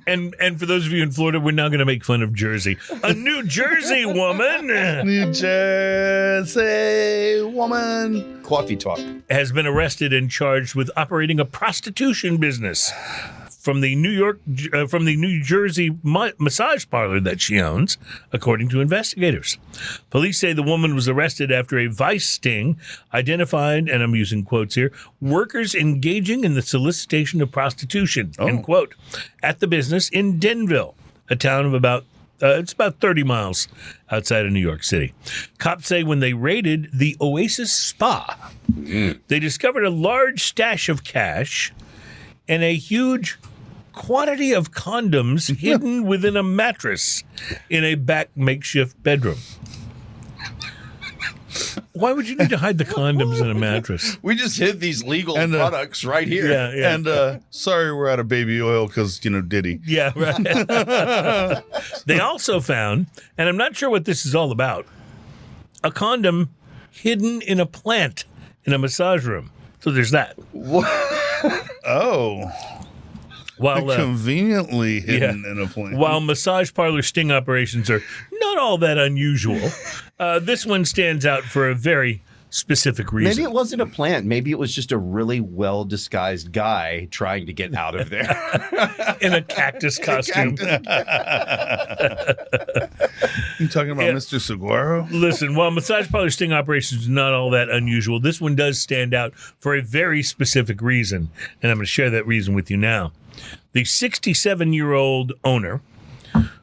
And for those of you in Florida, we're now going to make fun of Jersey. A New Jersey woman New Jersey woman. Coffee talk. has been arrested and charged with operating a prostitution business. from the New Jersey massage parlor that she owns, according to investigators. Police say the woman was arrested after a vice sting identified, and I'm using quotes here, workers engaging in the solicitation of prostitution, end quote, at the business in Denville, a town of about 30 miles outside of New York City. Cops say when they raided the Oasis Spa, they discovered a large stash of cash and a huge quantity of condoms hidden within a mattress in a back makeshift bedroom. Why would you need to hide the condoms in a mattress? We just hid these legal products right here. Yeah. And sorry, we're out of baby oil because, Diddy. Yeah, right. They also found, and I'm not sure what this is all about, a condom hidden in a plant in a massage room. So there's that. Oh. While conveniently hidden in a plant. While massage parlor sting operations are not all that unusual, this one stands out for a very specific reason. Maybe it wasn't a plant. Maybe it was just a really well-disguised guy trying to get out of there. In a cactus costume. You talking about Mr. Saguaro? Listen, while massage parlor sting operations are not all that unusual, this one does stand out for a very specific reason, and I'm going to share that reason with you now. The 67-year-old owner,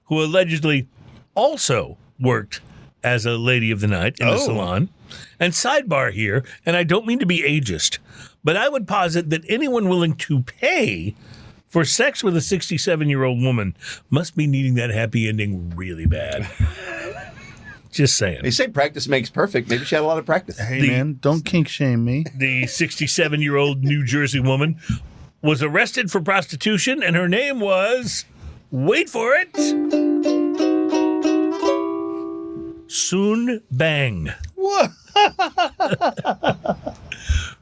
who allegedly also worked as a lady of the night in the salon, and sidebar here, and I don't mean to be ageist, but I would posit that anyone willing to pay for sex with a 67-year-old woman must be needing that happy ending really bad. Just saying. They say practice makes perfect. Maybe she had a lot of practice. Hey, man, don't kink shame me. The 67-year-old New Jersey woman was arrested for prostitution, and her name was, wait for it, Soon Bang. What?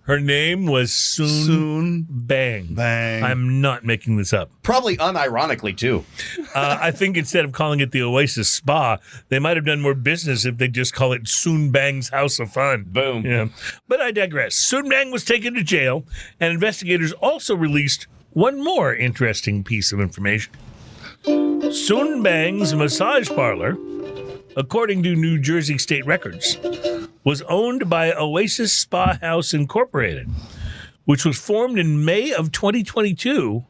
Her name was Soon Bang. Bang. I'm not making this up. Probably unironically, too. I think instead of calling it the Oasis Spa, they might have done more business if they just call it Soon Bang's House of Fun. Boom. Yeah. But I digress. Soon Bang was taken to jail, and investigators also released one more interesting piece of information. Soon Bang's massage parlor, according to New Jersey state records, was owned by Oasis Spa House Incorporated, which was formed in May of 2022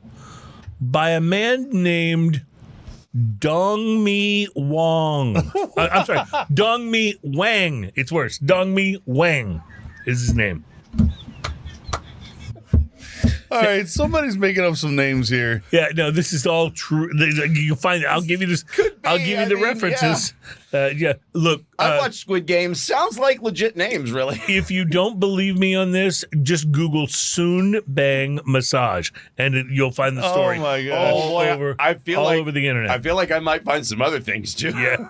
by a man named Dongmi Wang. I'm sorry, Dongmi Wang. It's worse. Dongmi Wang is his name. All right, somebody's making up some names here. Yeah, no, this is all true. You can find it. I'll give you this. I'll give you the references. Yeah, look. I watched Squid Games. Sounds like legit names, really. If you don't believe me on this, just Google Soon Bang Massage, and you'll find the story. Oh my gosh. All over. I feel all like, over the internet. I feel like I might find some other things too. Yeah.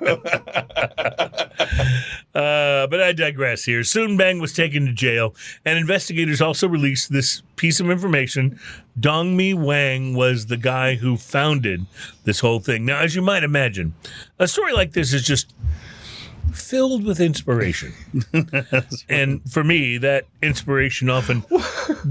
But I digress here. Soon Bang was taken to jail, and investigators also released this piece of information. Dongmi Wang was the guy who founded this whole thing. Now, as you might imagine, a story like this is just filled with inspiration. And for me, that inspiration often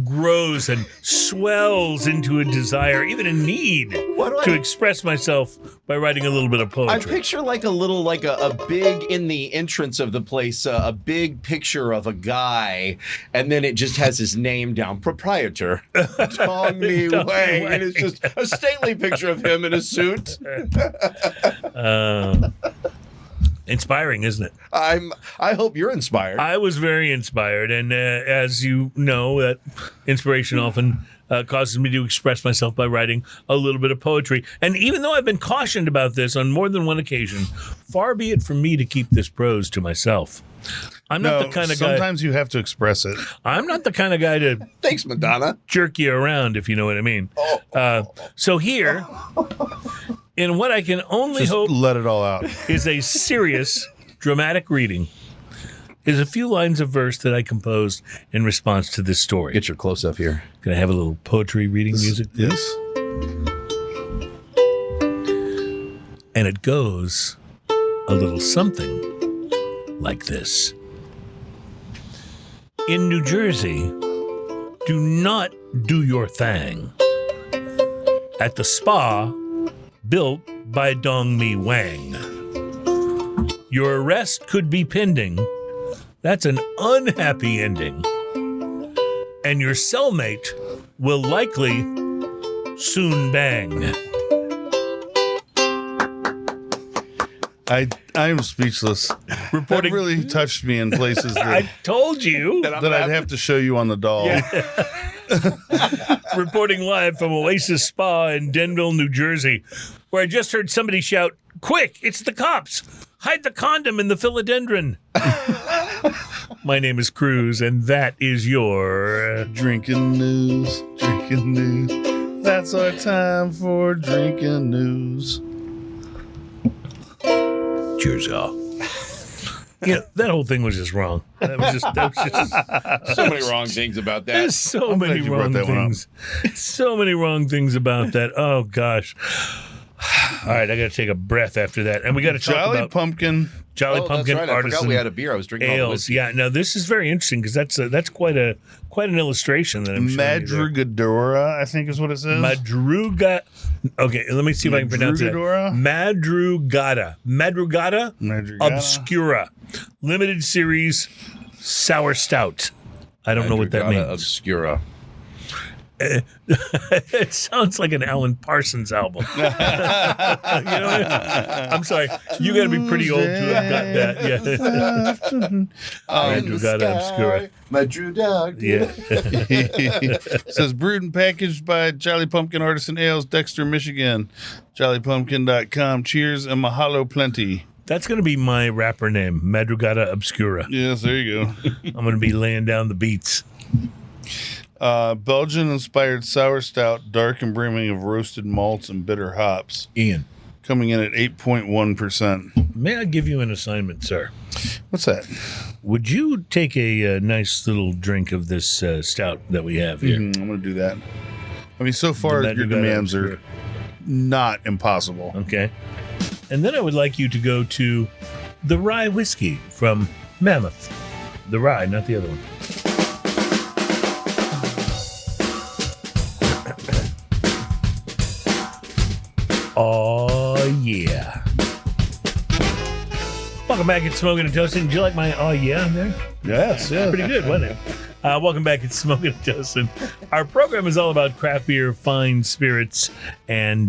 grows and swells into a desire, even a need to express myself by writing a little bit of poetry. I picture like a little, like a big, in the entrance of the place, a big picture of a guy, and then it just has his name down, proprietor, Dongmi Wang, and it's just a stately picture of him in a suit. Inspiring, isn't it? I hope you're inspired. I was very inspired, and as you know, that inspiration often causes me to express myself by writing a little bit of poetry. And even though I've been cautioned about this on more than one occasion, far be it from me to keep this prose to myself. I'm not the kind of guy. Sometimes you have to express it. I'm not the kind of guy to Thanks, Madonna. jerk you around, if you know what I mean. So here, in what I can only Just hope let it all out. is a serious, dramatic reading, is a few lines of verse that I composed in response to this story. Get your close up here. Can I have a little poetry reading music? Yes. And it goes a little something like this. In New Jersey, do not do your thing. at the spa built by Dong Mi Wang. Your arrest could be pending. That's an unhappy ending. And your cellmate will likely soon bang. I am speechless. That really touched me in places I that, told you. that I'd have to show you on the doll. Reporting live from Oasis Spa in Denville, New Jersey, where I just heard somebody shout, "Quick, it's the cops! Hide the condom in the philodendron." My name is Cruz, and that is your... Drinking news. That's our time for drinking news. Cheers, y'all. Yeah, that whole thing was just wrong. That was just So many wrong things about that. there's so I'm many glad you brought wrong that one up. things. So many wrong things about that. Oh, gosh. All right, I got to take a breath after that. And we got to talk Jolly about Pumpkin. Jolly Oh, Pumpkin that's right. I forgot Artisan we had a beer. I was drinking all the ales. whiskey. Yeah, no, this is very interesting because that's quite an illustration that I'm showing you there. Madrugadora, I think is what it says. Madruga. Okay, let me see if I can pronounce it. Madrugadora? Madrugada Madrugada. Obscura. Limited series sour stout. I don't know what that Madrugada means. Obscura. It sounds like an Alan Parsons album. You know what? I'm sorry. You got to be pretty old to have got that. Yeah. Madrugada Obscura. Madrugada. Yeah. It says brewed and packaged by Jolly Pumpkin Artisan Ales, Dexter, Michigan. JollyPumpkin.com. Cheers and mahalo plenty. That's going to be my rapper name, Madrugada Obscura. Yes, there you go. I'm going to be laying down the beats. Belgian-inspired sour stout, dark and brimming of roasted malts and bitter hops. Ian, Coming in at 8.1%. may I give you an assignment, sir? What's that? Would you take a nice little drink of this stout that we have here? I'm going to do that. I mean, so far, The your Madrugada demands are Obscura. not impossible. Okay. And then I would like you to go to the rye whiskey from Mammoth. The rye, not the other one. Oh, yeah. Welcome back at Smoking and Toasting. Did you like my oh, yeah there? Yes, yeah. Pretty good, wasn't it? Welcome back at Smoking and Toasting. Our program is all about craft beer, fine spirits, and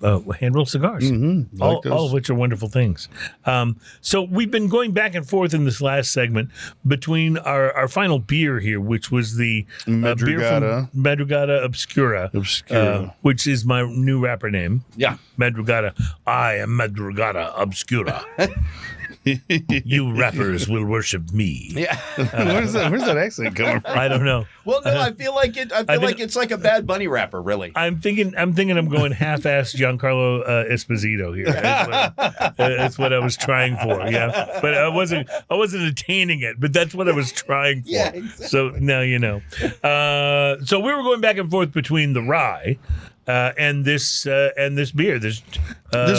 hand-rolled cigars. Like those. All of which are wonderful things. So we've been going back and forth in this last segment between our final beer here, which was the beer Madrugada. from Madrugada Obscura, Obscura. which is my new rapper name. Yeah. Madrugada. I am Madrugada Obscura. You rappers will worship me. Yeah. Where's that accent coming from? I don't know. Well, no, I feel like it's like a Bad Bunny rapper, really. I'm thinking I'm going half-assed Giancarlo Esposito here. That's what I was trying for. Yeah, but I wasn't attaining it. But that's what I was trying for. Yeah, exactly. So now you know. So we were going back and forth between the rye and this beer. This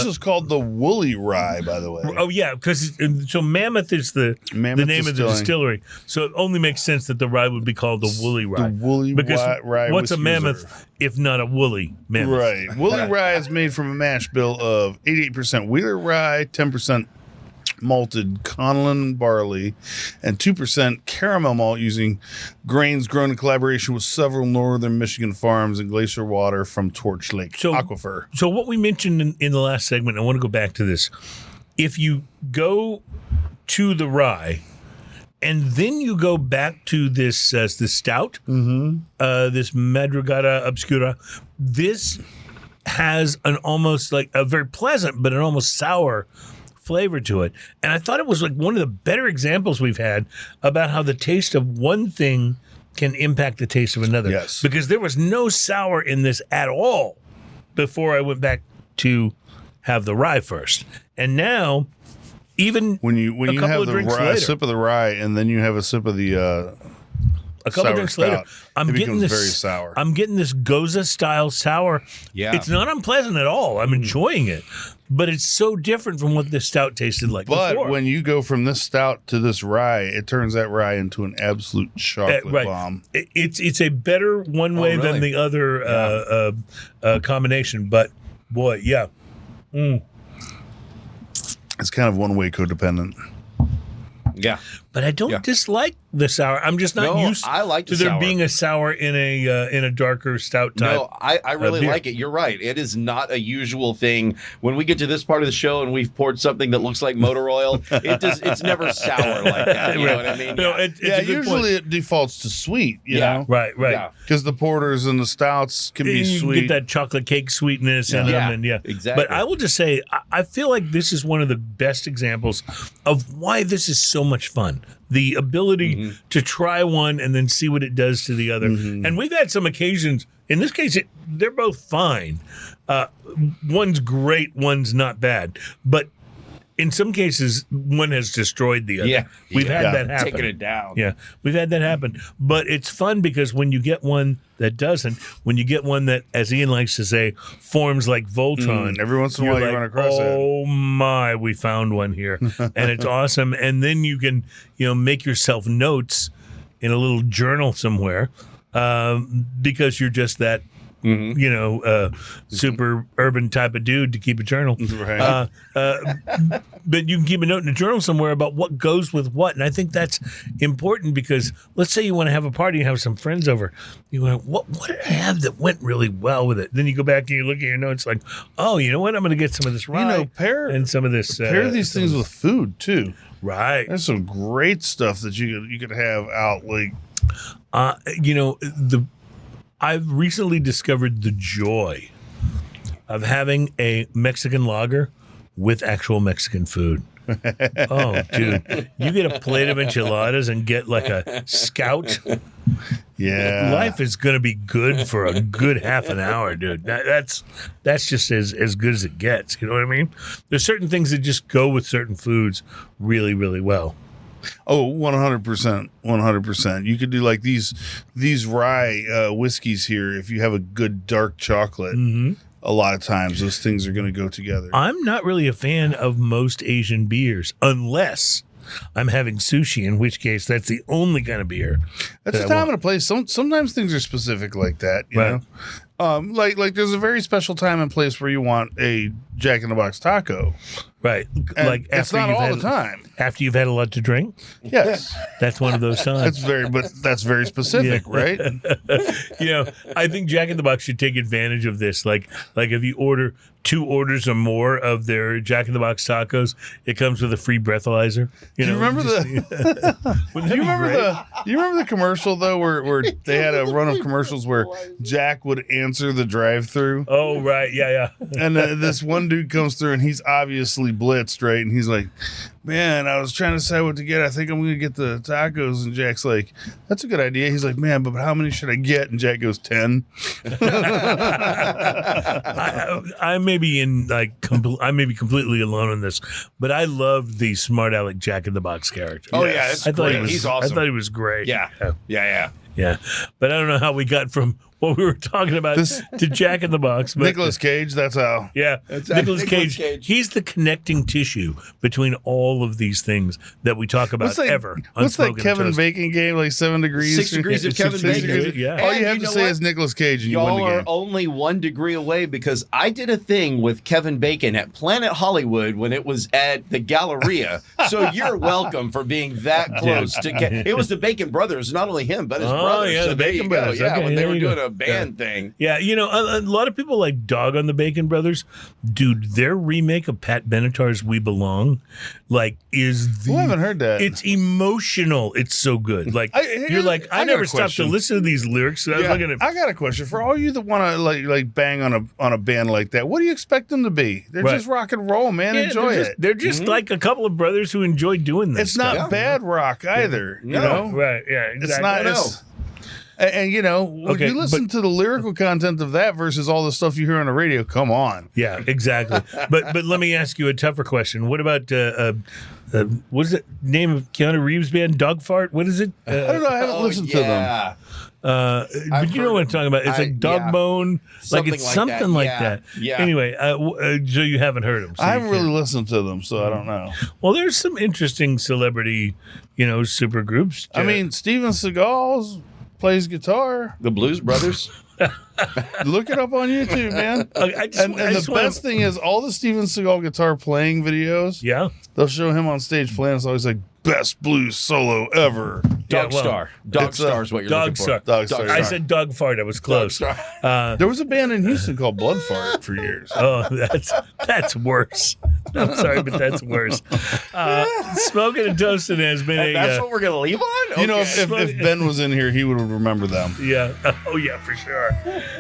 is called the Woolly Rye, by the way. Oh yeah, because so Mammoth is the Mammoth name of the Distilling. distillery, so it only makes sense that the rye would be called the Woolly Rye. The Woolly because Rye what's a Whiskey mammoth Reserve. if not a woolly mammoth? Right. Woolly Rye is made from a mash bill of 88% Wheeler Rye, 10% malted Conlon barley, and 2% caramel malt using grains grown in collaboration with several northern Michigan farms and glacier water from Torch Lake Aquifer. So what we mentioned in the last segment, I want to go back to this. If you go to the rye, and then you go back to this stout, this Madrugada Obscura, this has an almost like a very pleasant, but an almost sour flavor to it. And I thought it was like one of the better examples we've had about how the taste of one thing can impact the taste of another. Yes. Because there was no sour in this at all before I went back to have the rye first. And now, even When you couple have of the drinks rye, later. sip of the rye, and then you have a sip of the a couple sour drinks later, stout, I'm it getting becomes this very sour. I'm getting this Gose style sour. Yeah. It's not unpleasant at all. I'm enjoying it, but it's so different from what this stout tasted like But before. when you go from this stout to this rye, it turns that rye into an absolute chocolate right. bomb. It's a better one way than really? the other combination. But boy, yeah. It's kind of one-way codependent. Yeah. But I don't dislike the sour. I'm just not No, used I like to the there sour. being a sour in a darker stout type. No, I really beer. like it. You're right. It is not a usual thing. When we get to this part of the show and we've poured something that looks like motor oil, it's never sour like that. You know what I mean? No, it's Yeah, a good usually point. it defaults to sweet, you Yeah. know? Right. Yeah. Because the porters and the stouts can be You sweet. get that chocolate cake sweetness in Yeah. them, and Exactly. But I will just say, I feel like this is one of the best examples of why this is so much fun. The ability to try one and then see what it does to the other. And we've had some occasions. In this case, they're both fine. One's great, one's not bad, but in some cases, one has destroyed the other. Yeah. We've had that happen. Taking it down. Yeah, we've had that happen. But it's fun because when you get one that doesn't, when you get one that, as Ian likes to say, forms like Voltron. Every once in a while you like, run across it. oh my, we found one here. And it's awesome. And then you can, make yourself notes in a little journal somewhere because you're just that, super urban type of dude to keep a journal. Right. But you can keep a note in a journal somewhere about what goes with what. And I think that's important because let's say you want to have a party and have some friends over. You want, what did I have that went really well with it? Then you go back and you look at your notes like, oh, you know what? I'm going to get some of this rye and some of this. Pair these things with food, too. Right. There's some great stuff that you could have out, like... I've recently discovered the joy of having a Mexican lager with actual Mexican food. Oh, dude. You get a plate of enchiladas and get like a Scout. Yeah. Life is going to be good for a good half an hour, dude. That's just as good as it gets. You know what I mean? There's certain things that just go with certain foods really, really well. Oh, 100%. 100%. You could do like these rye whiskeys here if you have a good dark chocolate. A lot of times those things are going to go together. I'm not really a fan of most Asian beers unless I'm having sushi, in which case that's the only kind of beer. That's that a I time and a place. Sometimes things are specific like that, you Right. know? Like there's a very special time and place where you want a Jack in the Box taco. Right. And Like it's not you've all had, the time. After you've had a lot to drink, Yes. that's one of those times. That's very specific, right? I think Jack in the Box should take advantage of this. Like if you order 2 orders or more of their Jack in the Box tacos, it comes with a free breathalyzer. Do you remember you remember the commercial though where they had a run of commercials where Jack would answer the drive-through? Oh, right. Yeah. And this one dude comes through and he's obviously blitzed, right? And he's like, man, I was trying to decide what to get. I think I'm going to get the tacos. And Jack's like, that's a good idea. He's like, man, but how many should I get? And Jack goes, 10. I may be I may be completely alone in this, but I love the smart aleck Jack in the Box character. Oh, yeah. It's I thought great. He's awesome. I thought he was great. Yeah. But I don't know how we got from what we were talking about to Jack in the Box. But, Nicolas Cage, that's how. Yeah, Nicolas Cage. He's the connecting tissue between all of these things that we talk about ever. What's that Unspoken Kevin Toast. Bacon game? Like 7 degrees? 6 degrees of Kevin Bacon. Yeah. All And you have you to know say what? is Nicolas Cage and you win Y'all the are game. only 1 degree away because I did a thing with Kevin Bacon at Planet Hollywood when it was at the Galleria. So you're welcome for being that close to it was the Bacon Brothers, not only him, but his brothers. yeah, so the there Bacon you go. Brothers. Yeah, Okay, when they there were you go. doing a band thing. Yeah, a lot of people like dog on the Bacon Brothers. Dude, their remake of Pat Benatar's "We Belong," is the. I haven't heard that. It's emotional. It's so good. Like I I got never a stopped to question. listen to these lyrics. So I was looking at. I got a question for all you that want to like bang on a band like that. What do you expect them to be? They're Right. just rock and roll, man. Yeah, Enjoy it. They're just like a couple of brothers who enjoy doing this. It's not bad rock either. You know, Right? Yeah. Exactly. it's not. No. It's, And you know, when Okay, you listen to the lyrical content of that versus all the stuff you hear on the radio, come on. Yeah, exactly. but let me ask you a tougher question. What about what is it? Name of Keanu Reeves band? Dogfart? What is it? I don't know. I haven't listened to them. But you know what I'm talking about? It's like dog bone, like it's something like that. Yeah. Anyway, so you haven't heard them. So I haven't really listened to them, so I don't know. Well, there's some interesting celebrity, super groups. I mean, Steven Seagal plays guitar. The Blues Brothers. Look it up on YouTube, man. And the best thing is, all the Steven Seagal guitar playing videos, yeah, they'll show him on stage playing. It's always like best blues solo ever. Dog Star. Dog Star is what you're looking for. Dog Star. I said dog fart. I was close. There was a band in Houston called Blood Fart for years. Oh, that's worse. I'm sorry, but that's worse. Smoking and Toasting has been That's what we're gonna leave on. You know, if Ben was in here, he would remember them. Yeah. Oh, yeah, for sure.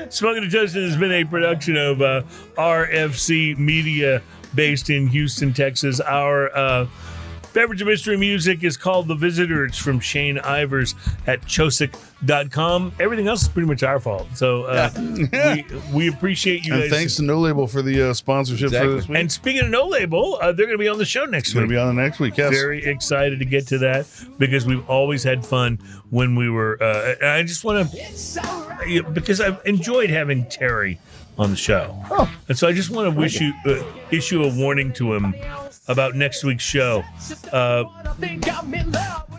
Smoking and Toasting has been a production of RFC Media based in Houston, Texas. Our beverage of mystery music is called The Visitor. It's from Shane Ivers at chosic.com. Everything else is pretty much our fault. So we appreciate you and guys. thanks to No Label for the sponsorship for this week. And speaking of No Label, they're going to be on the show next week. Going to be on the next week, yes. Very excited to get to that because we've always had fun when we were. And I just want to, because I've enjoyed having Terry on the show. Oh. And so I just want to issue a warning to him about next week's show.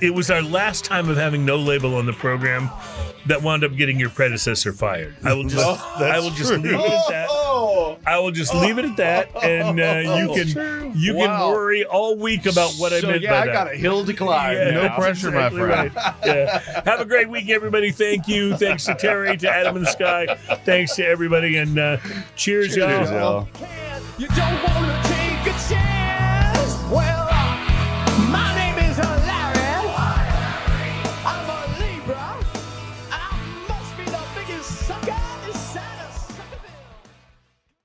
It was our last time of having No Label on the program that wound up getting your predecessor fired. I will just leave it at that. I will just leave it at that, and you can worry all week about what I meant by that. I got a hill to climb. Yeah, no pressure, exactly my friend. Right. Yeah. Have a great week, everybody. Thank you. Thanks to Terry, to Adam and Sky. Thanks to everybody, and cheers, y'all. Cheers, y'all. You don't